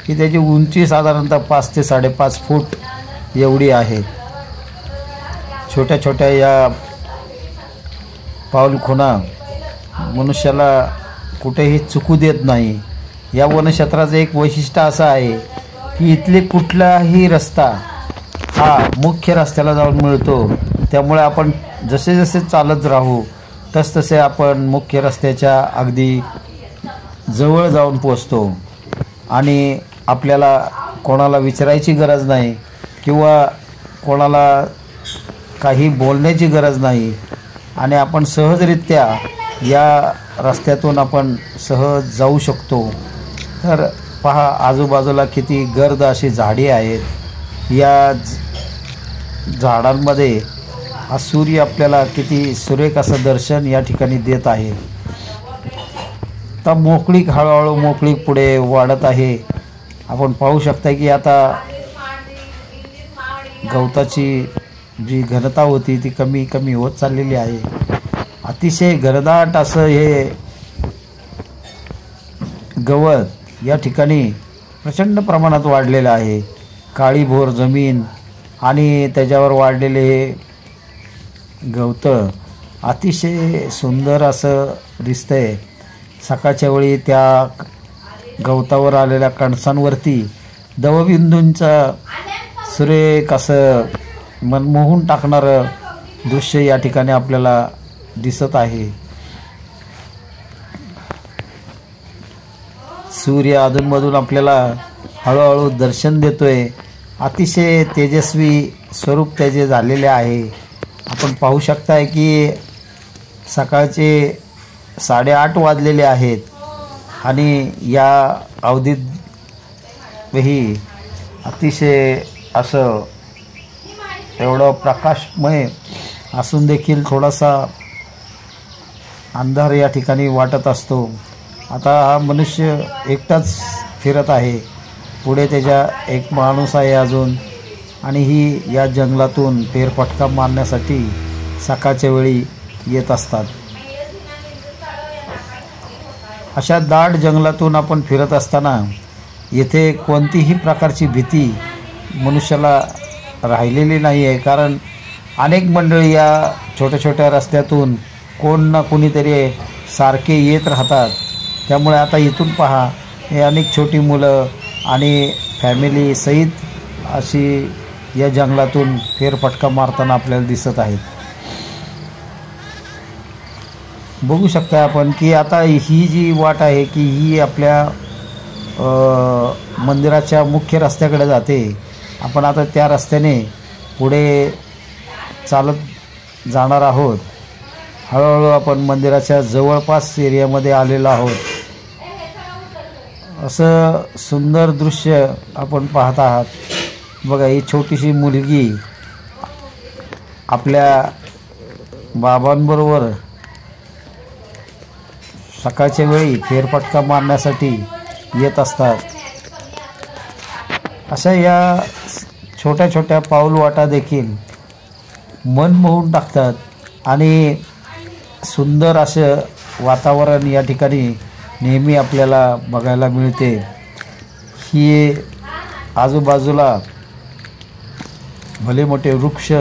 की त्याची उंची साधारणतः 5 ते 5.5 फूट एवढी आहे. छोट्या छोट्या या पाऊलखुणा मनुष्याला कुठेही चुकू देत नाही. या वनक्षेत्राचं एक वैशिष्ट्य असं आहे की इथले कुठलाही रस्ता हा मुख्य रस्त्याला जाऊन मिळतो. त्यामुळे आपण जसे जसे चालत राहू तसतसे आपण मुख्य रस्त्याच्या अगदी जवळ जाऊन पोचतो आणि आपल्याला कोणाला विचारायची गरज नाही किंवा कोणाला काही बोलण्याची गरज नाही आणि आपण सहजरित्या या रस्त्यातून आपण सहज जाऊ शकतो. तर पहा आजूबाजूला किती गर्द अशी झाडी आहेत. या झाडांमध्ये हा सूर्य आपल्याला किती सुरेख असं दर्शन या ठिकाणी देत आहे. तर मोकळीक हळूहळू मोकळीक पुढे वाढत आहे. आपण पाहू शकता की आता गवताची जी घनता होती ती कमी कमी होत चाललेली आहे. अतिशय घनदाट असं हे गवत या ठिकाणी प्रचंड प्रमाणात वाढलेलं आहे. काळीभोर जमीन आणि त्याच्यावर वाढलेले हे गवत अतिशय सुंदर असं दिसतंय. सकाळच्या वेळी त्या गवतावर आलेल्या कणसांवरती दवबिंदूंचा सुरेख असं मनमोहून टाकणारं दृश्य या ठिकाणी आपल्याला दिसत आहे. सूर्य अधूनमधून आपल्याला हळूहळू दर्शन देतोय. अतिशय तेजस्वी स्वरूप त्याचे झालेले आहे. आपण पाहू शकताय की सकाळचे 8:30 वाजलेले आहेत आणि या अवधीतही अतिशय असं एवढं प्रकाशमय असून देखील थोडासा अंधार या ठिकाणी वाटत असतो. आता हा मनुष्य एकटाच फिरत आहे. पुढे त्याच्या एक माणूस आहे अजून आणि ही या जंगलातून फेरफटका मारण्यासाठी सकाळच्या वेळी येत असतात. अशा दाट जंगलातून आपण फिरत असताना येथे कोणतीही प्रकारची भीती मनुष्याला राहिलेली नाही आहे. कारण अनेक मंडळी या छोट्या छोट्या रस्त्यातून कोण ना कोणीतरी सारखे येत राहतात. त्यामुळे आता इथून पहा हे अनेक छोटी मुलं आणि फॅमिली सहित अशी या जंगलातून फेरफटका मारताना आपल्याला दिसत आहेत. बघू शकता आपण की आता ही जी वाट आहे की ही आपल्या मंदिराच्या मुख्य रस्त्याकडे जाते. आपण आता त्या रस्त्याने पुढे चालत जाणार आहोत. हळूहळू आपण मंदिराच्या जवळपास एरियामध्ये आलेलो आहोत. असं सुंदर दृश्य आपण पाहत आहात. बघा, ही छोटीशी मुलगी आपल्या बाबांबरोबर सकाळच्या वेळी फेरफटका मारण्यासाठी येत असतात. अशा या छोट्या छोट्या पाऊलवाटा देखील मन मोहून टाकतात आणि सुंदर असं वातावरण या ठिकाणी नेहमी आपल्याला बघायला मिळते. ही आजूबाजूला भले मोठे वृक्ष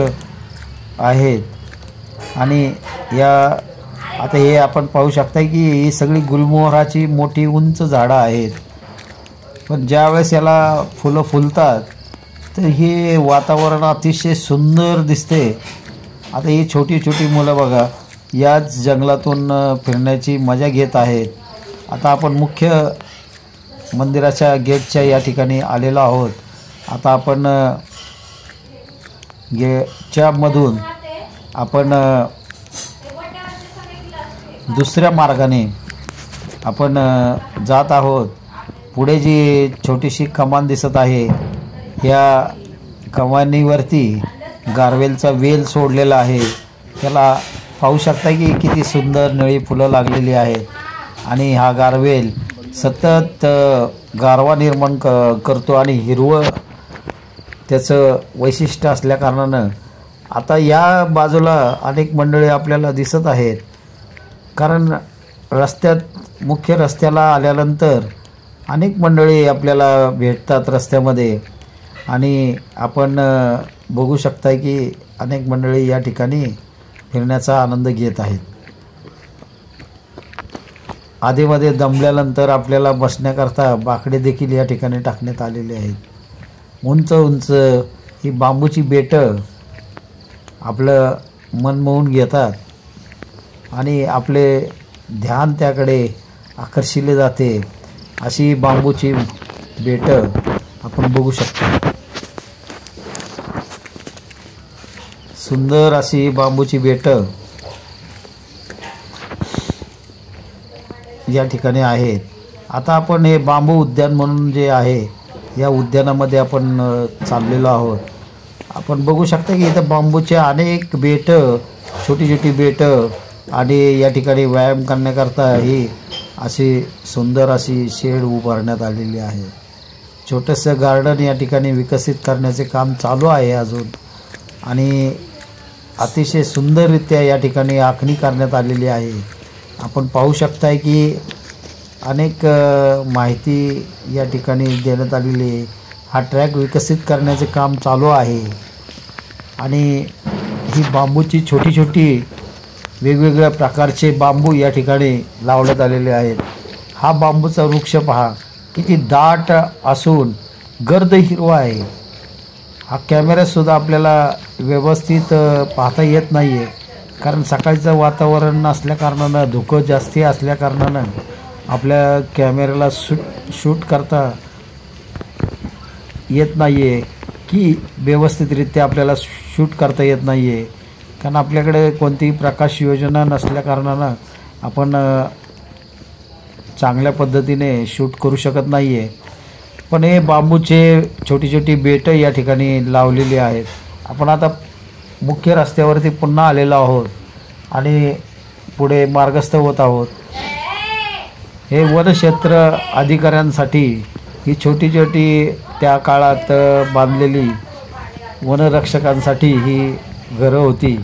आहेत आणि या आता हे आपण पाहू शकता की ही सगळी गुलमोहराची मोठी उंच झाडं आहेत. पण ज्यावेळेस याला फुलं फुलतात तर हे वातावरण अतिशय सुंदर दिसते. आता ही छोटी छोटी मुलं बघा याच जंगलातून फिरण्याची मजा घेत आहेत. आता आपण मुख्य मंदिराच्या गेटच्या या ठिकाणी आलेलो आहोत. आता आपण गेटच्या मधून आपण दुसऱ्या मार्गाने आपण जात आहोत. पुढे जी छोटीशी कमान दिसत आहे, या कमानीवरती गारवेलचा वेल सोडलेला आहे. त्याला पाहू शकता की किती सुंदर निळी फुलं लागलेली आहेत आणि हा गारवेल सतत गारवा निर्माण करतो आणि हिरवं त्याचं वैशिष्ट्य असल्याकारणानं आता या बाजूला अनेक मंडळी आपल्याला दिसत आहेत. कारण रस्त्यात मुख्य रस्त्याला आल्यानंतर अनेक मंडळी आपल्याला भेटतात रस्त्यामध्ये आणि आपण बघू शकता की अनेक मंडळी या ठिकाणी फिरण्याचा आनंद घेत आहेत. आधीमध्ये दमल्यानंतर आपल्याला बसण्याकरता बाकडे देखील या ठिकाणी टाकण्यात आलेले आहेत. उंच उंच ही बांबूची बेटं आपलं मन मोहून घेतात आणि आपले ध्यान त्याकडे आकर्षिले जाते. अशी बांबूची बेटं आपण बघू शकतो. सुंदर अशी बांबूची बेटं या ठिकाणी आहेत. आता आपण हे बांबू उद्यान म्हणून जे आहे या उद्यानामध्ये आपण चाललेलो आहोत. आपण बघू शकता की इथं बांबूचे अनेक बेटं, छोटी छोटी बेटं आणि या ठिकाणी व्यायाम करण्याकरता ही अशी सुंदर अशी शेड उभारण्यात आलेली आहे. छोटंसं गार्डन या ठिकाणी विकसित करण्याचे काम चालू आहे अजून आणि अतिशय सुंदररित्या या ठिकाणी आखणी करण्यात आलेली आहे. आपण पाहू शकताय की अनेक माहिती या ठिकाणी देण्यात आलेली आहे. हा ट्रॅक विकसित करण्याचे काम चालू आहे आणि ही बांबूची छोटी छोटी वेगवेगळ्या प्रकारचे बांबू या ठिकाणी लावण्यात आलेले आहेत. हा बांबूचा वृक्ष पहा किती दाट असून गर्द हिरवा आहे. हा कॅमेऱ्यातसुद्धा आपल्याला व्यवस्थित पाहता येत नाही आहे कारण सकाळचं वातावरण असल्याकारणानं धुकं जास्ती असल्याकारणानं आपल्या कॅमेऱ्याला शूट करता येत नाही आहे की व्यवस्थितरित्या आपल्याला शूट करता येत नाही आहे कारण आपल्याकडे कोणतीही प्रकाश योजना नसल्याकारणानं आपण चांगल्या पद्धतीने शूट करू शकत नाही आहे. पण हे बांबूचे छोटी छोटी बेटं या ठिकाणी लावलेली आहेत. आपण आता मुख्य रस्त्यावरती पुन्हा आलेलो आहोत आणि पुढे मार्गस्थ होत आहोत. हे वनक्षेत्र अधिकाऱ्यांसाठी ही छोटी छोटी त्या काळात बांधलेली वनरक्षकांसाठी ही घरं होती.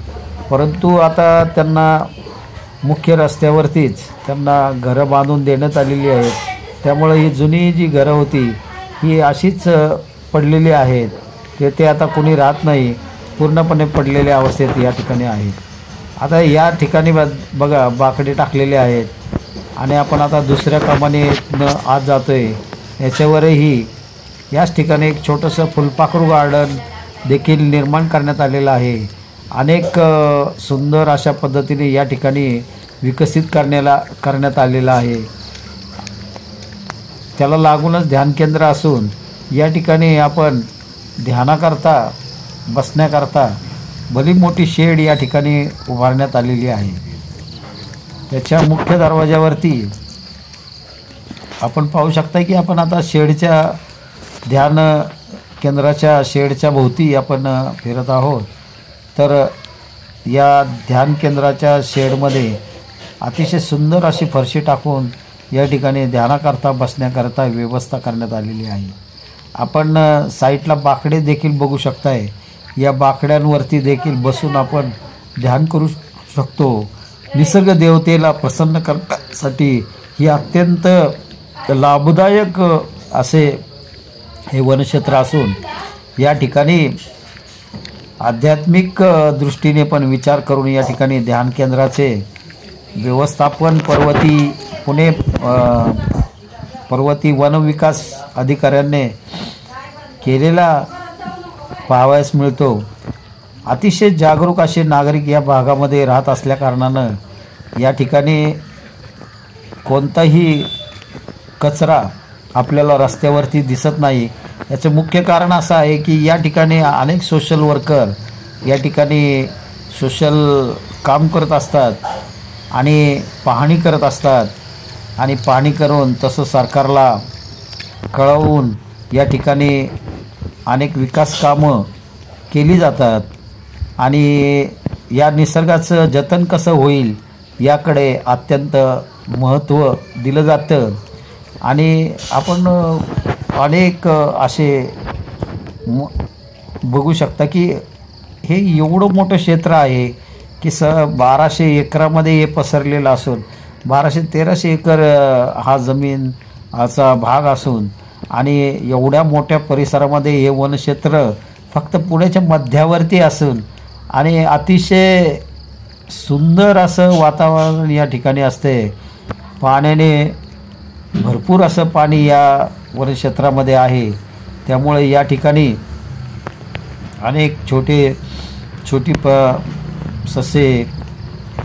परंतु आता त्यांना मुख्य रस्त्यावरतीच त्यांना घरं बांधून देण्यात आलेली आहेत. त्यामुळे ही जुनी जी घरं होती ही अशीच पडलेली आहेत. ते आता कोणी राहत नाही, पूर्णपणे पडलेल्या अवस्थेत या ठिकाणी आहेत. आता या ठिकाणी बघा बाकडे टाकलेले आहेत आणि आपण आता दुसऱ्या कमानीतनं आत जातो आहे. याच्यावरही याच ठिकाणी एक छोटंसं फुलपाखरू गार्डन देखील निर्माण करण्यात आलेलं आहे. अनेक सुंदर अशा पद्धतीने या ठिकाणी विकसित करण्यात आलेलं आहे. त्याला लागूनच ध्यान केंद्र असून या ठिकाणी आपण ध्यानाकरता बसण्याकरता भली मोठी शेड या ठिकाणी उभारण्यात आलेली आहे. त्याच्या मुख्य दरवाजावरती आपण पाहू शकता की आपण आता शेडच्या ध्यान केंद्राच्या शेडच्या भोवती आपण फिरत आहोत. तर या ध्यान केंद्राच्या शेडमध्ये अतिशय सुंदर अशी फरशी टाकून या ठिकाणी ध्यानाकरता बसण्याकरता व्यवस्था करण्यात आलेली आहे. आपण साईडला बाकडे देखील बघू शकताय. या बाकड्यांवरती देखील बसून आपण ध्यान करू शकतो. निसर्ग देवतेला प्रसन्न करण्यासाठी ही अत्यंत लाभदायक असे हे वनक्षेत्र असून या ठिकाणी आध्यात्मिक दृष्टीने पण विचार करून या ठिकाणी ध्यान केंद्राचे व्यवस्थापन पर्वती वन विकास अधिकाऱ्यांनी केलेला पाहावयास मिळतो. अतिशय जागरूक असे नागरिक या भागामध्ये राहत असल्याकारणानं या ठिकाणी कोणताही कचरा आपल्याला रस्त्यावरती दिसत नाही. याचं मुख्य कारण असं आहे की या ठिकाणी अनेक सोशल वर्कर या ठिकाणी सोशल काम करत असतात आणि पाहणी करत असतात आणि पाहणी करून तसं सरकारला कळवून या ठिकाणी अनेक विकास कामं केली जातात आणि या निसर्गाचं जतन कसं होईल याकडे अत्यंत महत्त्व दिलं जातं. आणि आपण अनेक असे बघू शकता की हे एवढं मोठं क्षेत्र आहे की 1200 एकरामध्ये हे पसरलेलं असून 1200-1300 एकर हा जमीन असा भाग असून आणि एवढ्या मोठ्या परिसरामध्ये हे वनक्षेत्र फक्त पुण्याच्या मध्यावरती असून आणि अतिशय सुंदर असं वातावरण या ठिकाणी असते. पाण्याने भरपूर असं पाणी या वनक्षेत्रामध्ये आहे. त्यामुळे या ठिकाणी अनेक छोटी ससे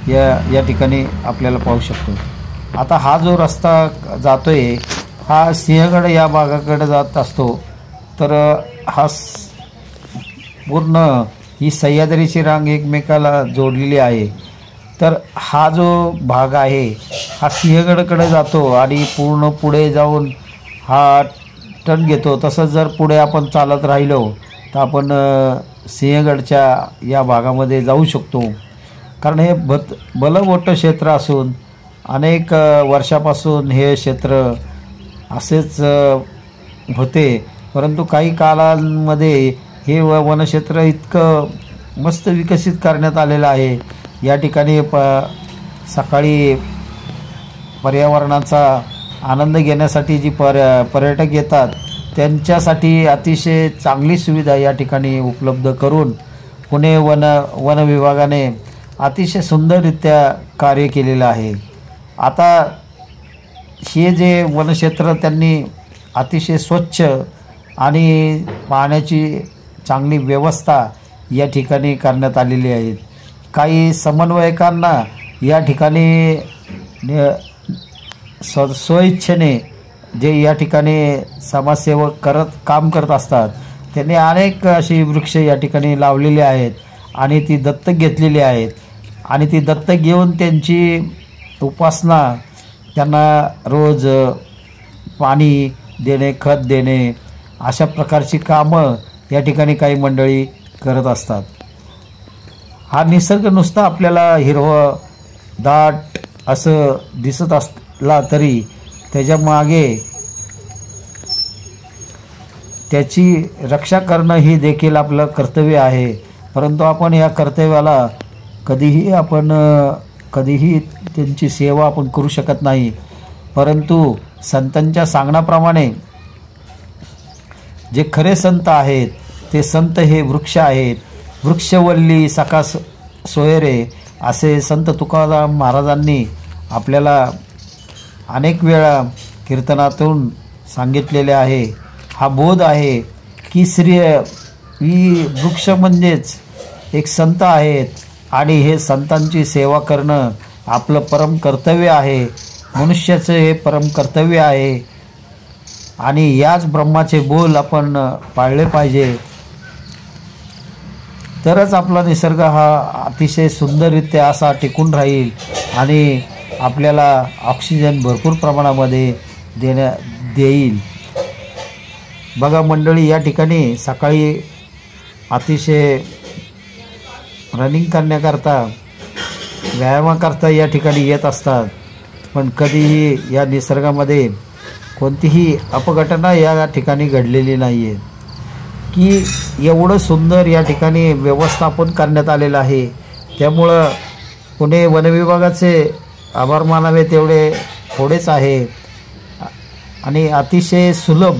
या ठिकाणी आपल्याला पाहू शकतो. आता हा जो रस्ता जातोय हा सिंहगड या भागाकडे जात असतो. तर हा पूर्ण ही सह्याद्रीची रांग एकमेकाला जोडलेली आहे. तर हा जो भाग आहे हा सिंहगडकडे जातो आणि पूर्ण पुढे जाऊन हा टर्न घेतो. तसंच जर पुढे आपण चालत राहिलो तर आपण सिंहगडच्या या भागामध्ये जाऊ शकतो. कारण हे भलं मोठं क्षेत्र असून अनेक वर्षापासून हे क्षेत्र असेच होते. परंतु काही कालांमध्ये हे वनक्षेत्र इतकं मस्त विकसित करण्यात आलेलं आहे. या ठिकाणी सकाळी पर्यावरणाचा आनंद घेण्यासाठी जी पर्यटक येतात त्यांच्यासाठी अतिशय चांगली सुविधा या ठिकाणी उपलब्ध करून पुणे वन विभागाने अतिशय सुंदररित्या कार्य केलेलं आहे. आता हे जे वनक्षेत्र त्यांनी अतिशय स्वच्छ आणि पाण्याची चांगली व्यवस्था या ठिकाणी करण्यात आलेली आहे. काही समन्वयकांना या ठिकाणी स्वइच्छेने जे या ठिकाणी समाजसेवक काम करत असतात त्यांनी अनेक अशी वृक्ष या ठिकाणी लावलेली आहेत आणि ती दत्तक घेतलेली आहेत आणि ती दत्तक घेऊन त्यांची उपासना त्यांना रोज पाणी देणे, खत देणे अशा प्रकारची कामं या ठिकाणी काही मंडळी करत असतात. हा निसर्ग नुसता आपल्याला हिरवं दाट असं दिसत असला तरी त्याच्या मागे त्याची रक्षा करणं ही देखील आपलं कर्तव्य आहे. परंतु आपण या कर्तव्याला कधीही त्यांची सेवा आपण करू शकत नाही. परंतु संतांच्या सांगण्याप्रमाणे जे खरे संत आहेत ते संत हे वृक्ष आहेत. वृक्षवल्ली सखा सोयरे असे संत तुकाराम महाराजांनी आपल्याला अनेक वेळा कीर्तनातून सांगितलेले आहे. हा बोध आहे की ही वृक्ष म्हणजेच एक संत आहेत आणि हे संतांची सेवा करणं आपलं परम कर्तव्य आहे. मनुष्याचं हे परम कर्तव्य आहे आणि याच ब्रह्माचे बोल आपण पाळले पाहिजे. तरच आपला निसर्ग हा अतिशय सुंदररित्या असा टिकून राहील आणि आपल्याला ऑक्सिजन भरपूर प्रमाणामध्ये देईल. बघा मंडळी, या ठिकाणी सकाळी अतिशय रनिंग करण्याकरता, व्यायामाकरता या ठिकाणी येत असतात. पण कधीही या निसर्गामध्ये कोणतीही अपघटना या ठिकाणी घडलेली नाही आहे. की एवढं सुंदर या ठिकाणी व्यवस्थापन करण्यात आलेलं आहे. त्यामुळं पुणे वनविभागाचे आभार मानावे तेवढे थोडेच आहे. आणि अतिशय सुलभ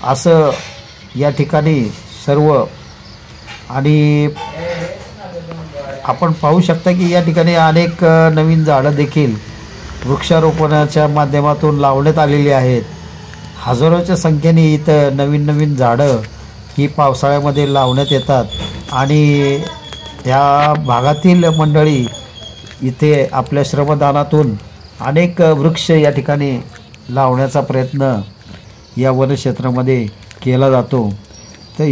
असं या ठिकाणी सर्व, आणि आपण पाहू शकता की या ठिकाणी अनेक नवीन झाडं देखील वृक्षारोपणाच्या माध्यमातून लावण्यात आलेली आहेत. हजारोच्या संख्येने इथं नवीन नवीन झाडं ही पावसाळ्यामध्ये लावण्यात येतात. आणि या भागातील मंडळी इथे आपल्या श्रमदानातून अनेक वृक्ष या ठिकाणी लावण्याचा प्रयत्न या वनक्षेत्रामध्ये केला जातो. तर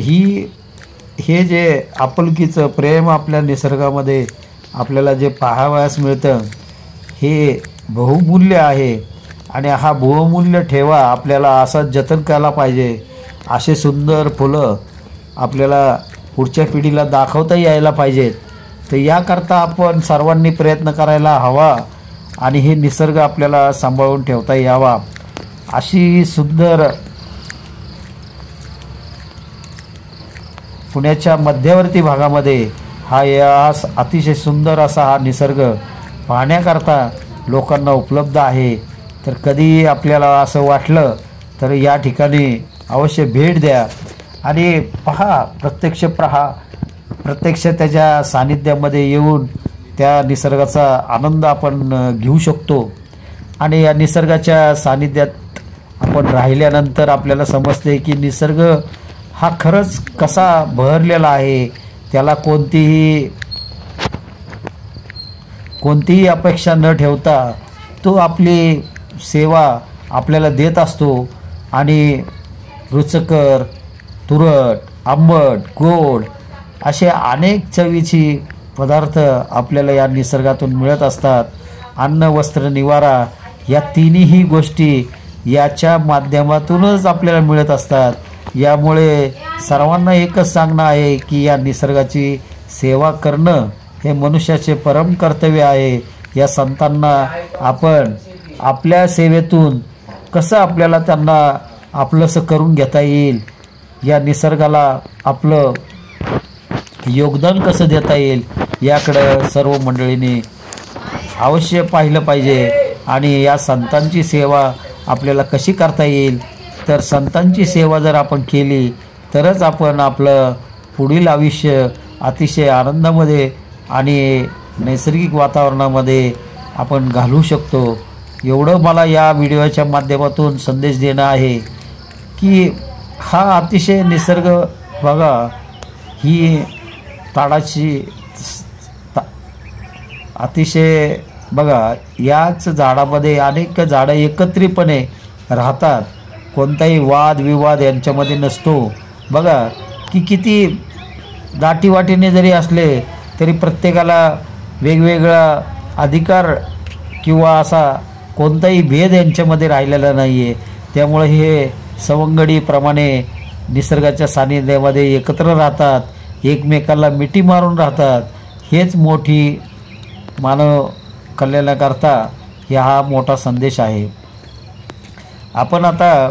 हे जे आपुलकीचं प्रेम आपल्या निसर्गामध्ये आपल्याला जे पाहावयास मिळतं हे बहुमूल्य आहे. आणि हा बहुमूल्य ठेवा आपल्याला असा जतन करायला पाहिजे. असे सुंदर फुलं आपल्याला पुढच्या पिढीला दाखवता यायला पाहिजेत. तर याकरता आपण सर्वांनी प्रयत्न करायला हवा आणि हे निसर्ग आपल्याला सांभाळून ठेवता यावा. अशी सुंदर पुण्याच्या मध्यवर्ती भागामध्ये या अतिशय सुंदर असा हा निसर्ग पाहण्याकरता लोकांना उपलब्ध आहे. तर कधी आपल्याला असं वाटलं तर या ठिकाणी अवश्य भेट द्या आणि पहा, प्रत्यक्ष त्याच्या सानिध्यामध्ये येऊन त्या निसर्गाचा आनंद आपण घेऊ शकतो. आणि या निसर्गाच्या सानिध्यात आपण राहिल्यानंतर आपल्याला समजते की निसर्ग हा खरंच कसा बहरलेला आहे. त्याला कोणतीही अपेक्षा न ठेवता तो आपली सेवा आपल्याला देत असतो. आणि रुचकर, तुरट, आंबट, गोड असे अनेक चवीची पदार्थ आपल्याला या निसर्गातून मिळत असतात. अन्न, वस्त्र, निवारा या तिन्ही गोष्टी याच्या माध्यमातूनच आपल्याला मिळत असतात. यामुळे सर्वांना एकच सांगणं आहे की या निसर्गाची सेवा करणं हे मनुष्याचे परम कर्तव्य आहे. या संतांना आपण आपल्या सेवेतून कसं आपल्याला त्यांना आपलंसं करून घेता येईल, या निसर्गाला आपलं योगदान कसं देता येईल याकडं सर्व मंडळींनी अवश्य पाहिलं पाहिजे. आणि या संतांची सेवा आपल्याला कशी करता येईल, तर संतांची सेवा जर आपण केली तरच आपण आपलं पुढील आयुष्य अतिशय आनंदामध्ये आणि नैसर्गिक वातावरणामध्ये आपण घालवू शकतो. एवढं मला या व्हिडिओच्या माध्यमातून संदेश देणं आहे की हा अतिशय निसर्ग बघा, ही ताडाची अतिशय बघा, याच झाडामध्ये अनेक झाडं एकत्रितपणे राहतात. कोणताही वादविवाद यांच्यामध्ये नसतो. बघा की किती दाटीवाटीने जरी असले तरी प्रत्येकाला वेगवेगळा अधिकार किंवा असा कोणताही भेद यांच्यामध्ये राहिलेला नाही आहे. त्यामुळे हे सवंगडीप्रमाणे निसर्गाच्या सानिध्यामध्ये एकत्र राहतात, एकमेकाला मिठी मारून राहतात. हेच मोठी मानव कल्याणाकरता हा मोठा संदेश आहे. आपण आता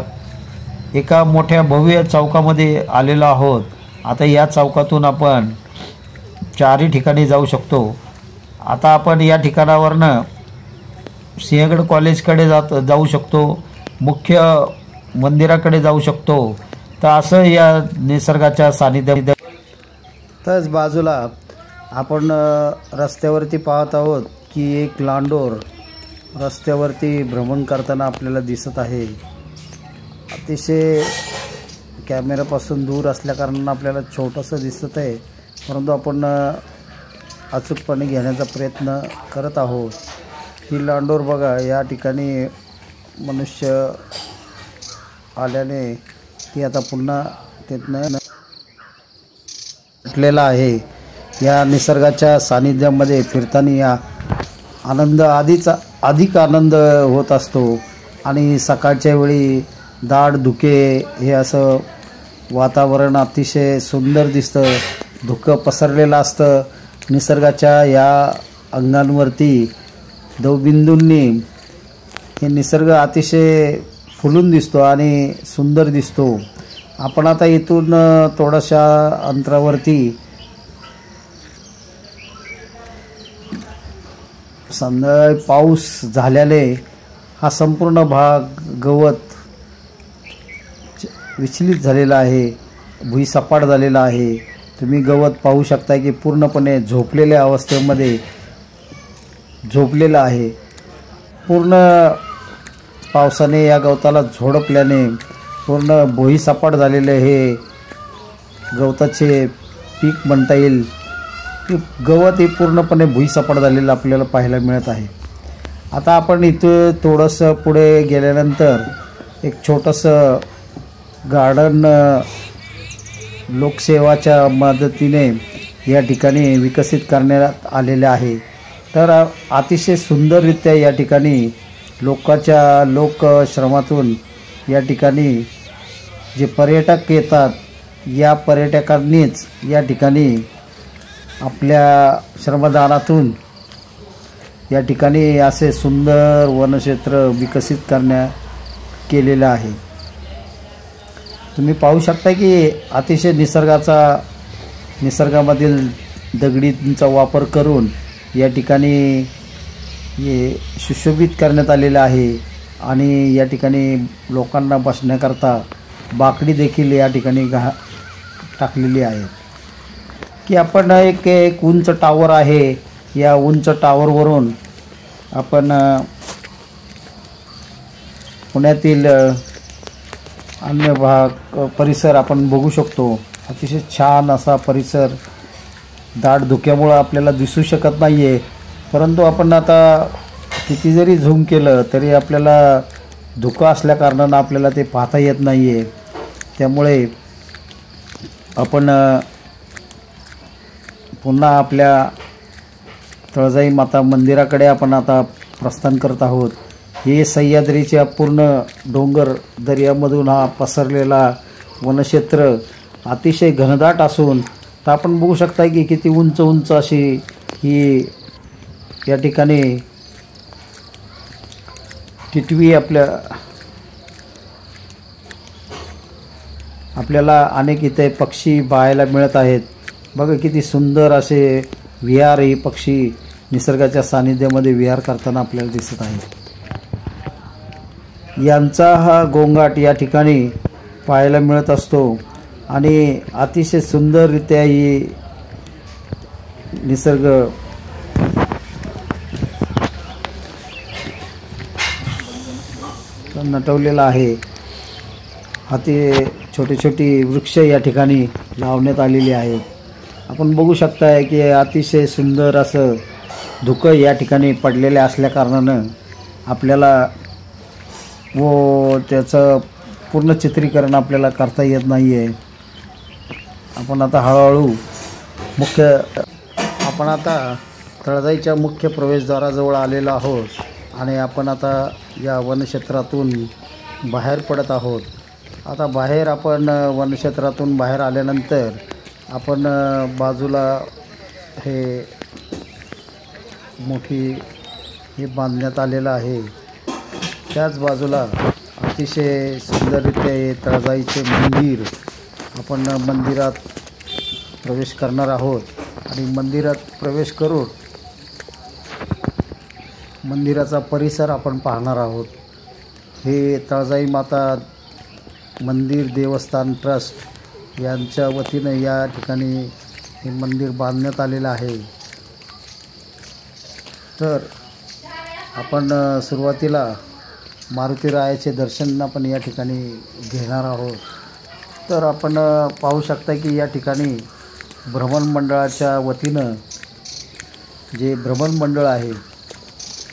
एका मोठ्या भव्य चौकामध्ये आलेलो आहोत. आता या चौकातून आपण चारही ठिकाणी जाऊ शकतो. आता आपण या ठिकाणावरनं सिंहगड कॉलेजकडे जाऊ शकतो, मुख्य मंदिराकडे जाऊ शकतो. तर असं या निसर्गाच्या सानिध्यात त्याच बाजूला आपण रस्त्यावरती पाहत आहोत की एक लांडोर रस्त्यावरती भ्रमण करताना आपल्याला दिसत आहे. अतिशय कॅमेऱ्यापासून दूर असल्याकारणानं आपल्याला छोटंसं दिसत आहे, परंतु आपण अचूकपणे घेण्याचा प्रयत्न करत आहोत. ही लांडोर बघा, या ठिकाणी मनुष्य आल्याने ती आता पुन्हा तिथनं सुटलेला आहे. या निसर्गाच्या सानिध्यामध्ये फिरताना या आनंद अधिक आनंद होत असतो. आणि सकाळच्या वेळी दाट धुके हे असं वातावरण अतिशय सुंदर दिसतं. धुकं पसरलेलं असतं. निसर्गाच्या या अंगांवरती दवबिंदूंनी हे निसर्ग अतिशय फुलून दिसतो आणि सुंदर दिसतो. आपण आता इथून थोड्याशा अंतरावरती संध्याकाळी पाऊस झाल्याने हा संपूर्ण भाग गवत विचलित झालेला आहे, भुईसपाट झालेला आहे. तुम्ही गवत पाहू शकता की पूर्णपणे झोपलेल्या अवस्थेमध्ये झोपलेलं आहे. पूर्ण पावसाने या गवताला झोडपल्याने पूर्ण भुईसपाट झालेले हे गवताचे पीक म्हणता येईल. गवत हे पूर्णपणे भुईसपाट झालेलं आपल्याला पाहायला मिळत आहे. आता आपण इथं थोडंसं पुढे गेल्यानंतर एक छोटंसं गार्डन लोकसेवाच्या मदतीने या ठिकाणी विकसित करण्यात आलेले आहे. तर अतिशय सुंदररित्या या ठिकाणी लोकश्रमातून या ठिकाणी जे पर्यटक येतात या पर्यटकांनीच या ठिकाणी आपल्या श्रमदानातून या ठिकाणी असे सुंदर वनक्षेत्र विकसित केलेलं आहे. तुम्ही पाहू शकता की अतिशय निसर्गामधील दगडींचा वापर करून या ठिकाणी हे सुशोभित करण्यात आलेलं आहे. आणि या ठिकाणी लोकांना बसण्याकरता बाकडी देखील या ठिकाणी टाकलेली आहे. की आपण एक उंच टावर आहे. या उंच टावरवरून आपण पुण्यातील अन्य परिसर आपण बघू शकतो. अतिशय छान असा परिसर दाट धुक्यामुळं आपल्याला दिसू शकत नाही आहे. परंतु आपण आता किती जरी झूम केलं तरी आपल्याला धुकं असल्याकारणानं आपल्याला ते पाहता येत नाही आहे. त्यामुळे आपण पुन्हा आपल्या तळजाई माता मंदिराकडे आपण आता प्रस्थान करत आहोत. हे सह्याद्रीच्या पूर्ण डोंगर दर्यामधून हा पसरलेला वनक्षेत्र अतिशय घनदाट असून तर आपण बघू शकता की किती उंच उंच अशी ही या ठिकाणी टिटवी आपल्याला अनेक इथे पक्षी पाहायला मिळत आहेत. बघा किती सुंदर असे विहार पक्षी निसर्गाच्या सानिध्यामध्ये विहार करताना आपल्याला दिसत आहेत. यांचा हा गोंगाट या ठिकाणी पाहायला मिळत असतो आणि अतिशय सुंदररित्या ही निसर्ग नटवलेला आहे. अति छोटी वृक्ष या ठिकाणी लावण्यात आलेली आहेत. आपण बघू शकताय की अतिशय सुंदर असं धुकं या ठिकाणी पडलेले असल्याकारणानं आपल्याला त्याचं पूर्ण चित्रीकरण आपल्याला करता येत नाही आहे. आपण आता हळूहळू आपण आता तळजाईच्या मुख्य प्रवेशद्वाराजवळ आलेलो आहोत आणि आपण आता या वनक्षेत्रातून बाहेर पडत आहोत. आता बाहेर आपण वनक्षेत्रातून बाहेर आल्यानंतर आपण बाजूला हे बांधण्यात आलेलं आहे. त्याच बाजूला अतिशय सुंदररित्या हे तळजाईचे मंदिर आपण मंदिरात प्रवेश करणार आहोत आणि मंदिरात प्रवेश करून मंदिराचा परिसर आपण पाहणार आहोत. हे तळजाई माता मंदिर देवस्थान ट्रस्ट यांच्या वतीनं या ठिकाणी हे मंदिर बांधण्यात आलेलं आहे. तर आपण सुरुवातीला मारुतीरायाचे दर्शन आपण या ठिकाणी घेणार आहोत. तर आपण पाहू शकता की या ठिकाणी भ्रमण मंडळाच्या वतीनं जे भ्रमण मंडळ आहे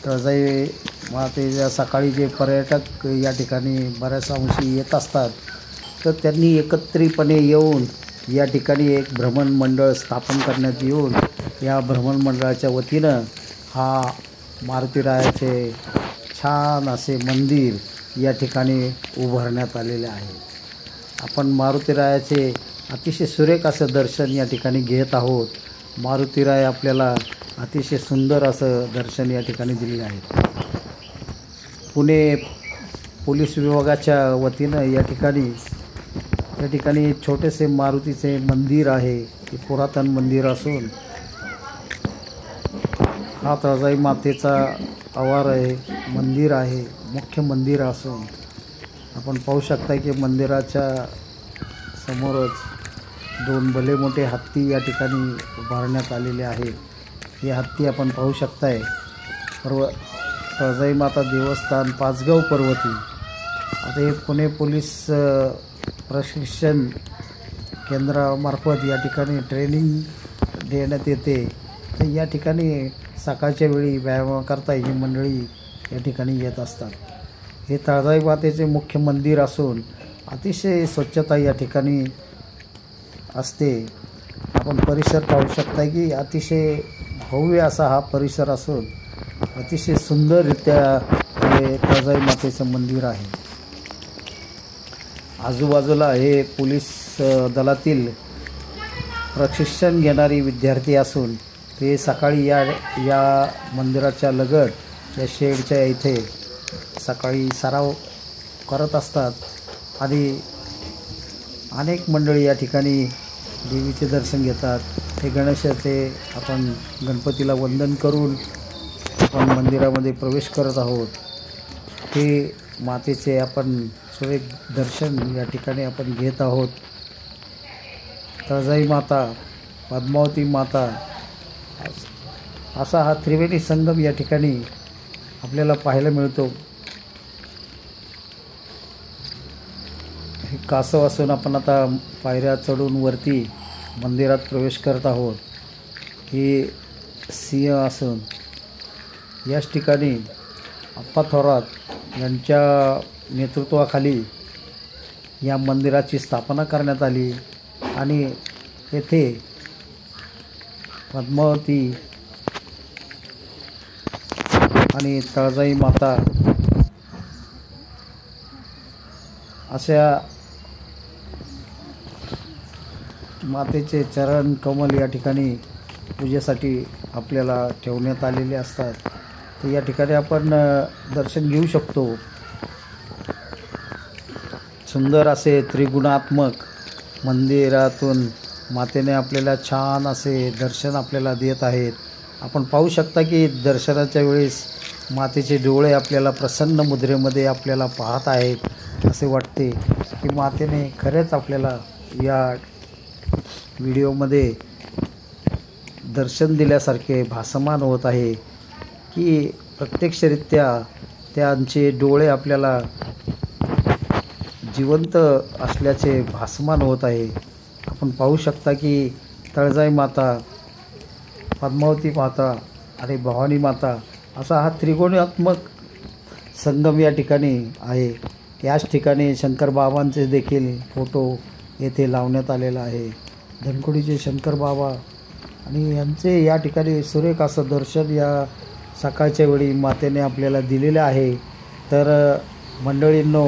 तळजाई मातेच्या सकाळी जे पर्यटक या ठिकाणी बऱ्याच अंशी येत असतात तर त्यांनी एकत्रितपणे येऊन या ठिकाणी एक भ्रमण मंडळ स्थापन करण्यात येऊन या भ्रमण मंडळाच्या वतीनं हा मारुतीरायाचे छान असे मंदिर या ठिकाणी उभारण्यात आलेले आहे। आपण मारुतीरायाचे अतिशय सुरेख असं दर्शन या ठिकाणी घेत आहोत। मारुतीराय आपल्याला अतिशय सुंदर असं दर्शन या ठिकाणी दिले आहे। पुणे पोलीस विभागाच्या वतीनं या ठिकाणी छोटेसे मारुतीचे मंदिर आहे। हे पुरातन मंदिर असून हा तळजाई मातेचा आवार आहे, मंदिर आहे, मुख्य मंदिर असून आपण पाहू शकता की मंदिराच्या समोरच दोन भले मोठे हत्ती या ठिकाणी उभारण्यात आलेले आहेत। हे हत्ती आपण पाहू शकताय। तळजाई माता देवस्थान पाचगाव पर्वती। आता हे पुणे पोलीस प्रशिक्षण केंद्रामार्फत या ठिकाणी ट्रेनिंग देण्यात येते। तर या ठिकाणी सकाळच्या वेळी व्यायामाकरता ही मंडळी या ठिकाणी येत असतात। हे तळजाई मातेचे मुख्य मंदिर असून अतिशय स्वच्छता या ठिकाणी असते। आपण परिसर पाहू शकता की अतिशय भव्य असा हा परिसर असून अतिशय सुंदररित्या हे तळजाई मातेचं मंदिर आहे। आजूबाजूला हे पोलीस दलातील प्रशिक्षण घेणारी विद्यार्थी असून ते सकाळी या मंदिराच्या लगत या शेडच्या इथे सकाळी सराव करत असतात आणि अनेक मंडळी या ठिकाणी देवीचे दर्शन घेतात। हे गणेशाचे आपण गणपतीला वंदन करून आपण मंदिरामध्ये प्रवेश करत आहोत। हे मातेचे आपण सुरेख दर्शन या ठिकाणी आपण घेत आहोत। तळजाई माता, पद्मावती माता असा हा त्रिवेणी संगम या ठिकाणी आपल्याला पाहायला मिळतो। हे कासव असून आपण आता पायऱ्या चढून वरती मंदिरात प्रवेश करत आहोत। हे सिंह असून याच ठिकाणी अप्पा थोरात यांच्या नेतृत्वाखाली या मंदिराची स्थापना करण्यात आली आणि येथे पद्मावती आणि तळजाई माता अशा मातेचे चरण कमल या ठिकाणी पूजेसाठी आपल्याला ठेवण्यात आलेले असतात। तर या ठिकाणी आपण दर्शन घेऊ शकतो। सुंदर असे त्रिगुणात्मक मंदिरातून मातेने आपल्याला छान असे दर्शन आपल्याला देत आहेत। आपण पाहू शकता की दर्शनाच्या वेळेस मातेचे डोळे आपल्याला प्रसन्न मुद्रेमध्ये आपल्याला पाहत आहेत। असे वाटते की मातेने खरेच आपल्याला या व्हिडिओमध्ये दर्शन दिल्यासारखे भासमान होत आहे की प्रत्यक्षरित्या त्यांचे डोळे आपल्याला जिवंत असल्याचे भासमान होत आहे। आपण पाहू शकता की तळजाई माता, पद्मावती माता आणि भवानी माता असा हा त्रिगुणात्मक संगम या ठिकाणी आहे। याच ठिकाणी शंकर बाबांचे देखील फोटो येथे लावण्यात आलेला आहे। धनकोडीचे शंकर बाबा आणि यांचे या ठिकाणी सुरेख असं दर्शन या सकाळच्या वेळी मातेने आपल्याला दिलेलं आहे। तर मंडळींनो,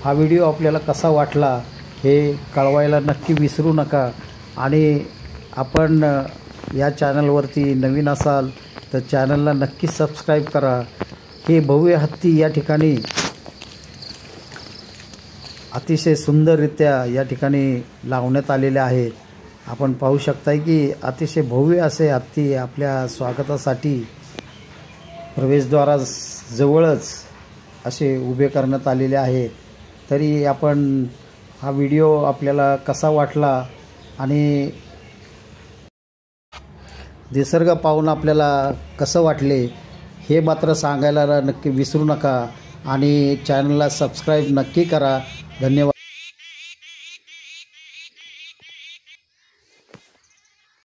हा व्हिडिओ आपल्याला कसा वाटला हे कळवायला नक्की विसरू नका आणि आपण या चॅनलवरती नवीन असाल तर चॅनलला नक्की सबस्क्राईब करा। हे भव्य हत्ती या ठिकाणी अतिशय सुंदररित्या या ठिकाणी लावण्यात आलेले आहेत। आपण पाहू शकता की अतिशय भव्य असे हत्ती आपल्या स्वागतासाठी प्रवेशद्वाराजवळच असे उभे करण्यात आलेले आहेत। तरी आपण हा व्हिडिओ आपल्याला कसा वाटला आणि निसर्ग पाहून आपल्याला कसं वाटले हे मात्र सांगायला नक्की विसरू नका आणि चॅनलला सबस्क्राईब नक्की करा। धन्यवाद।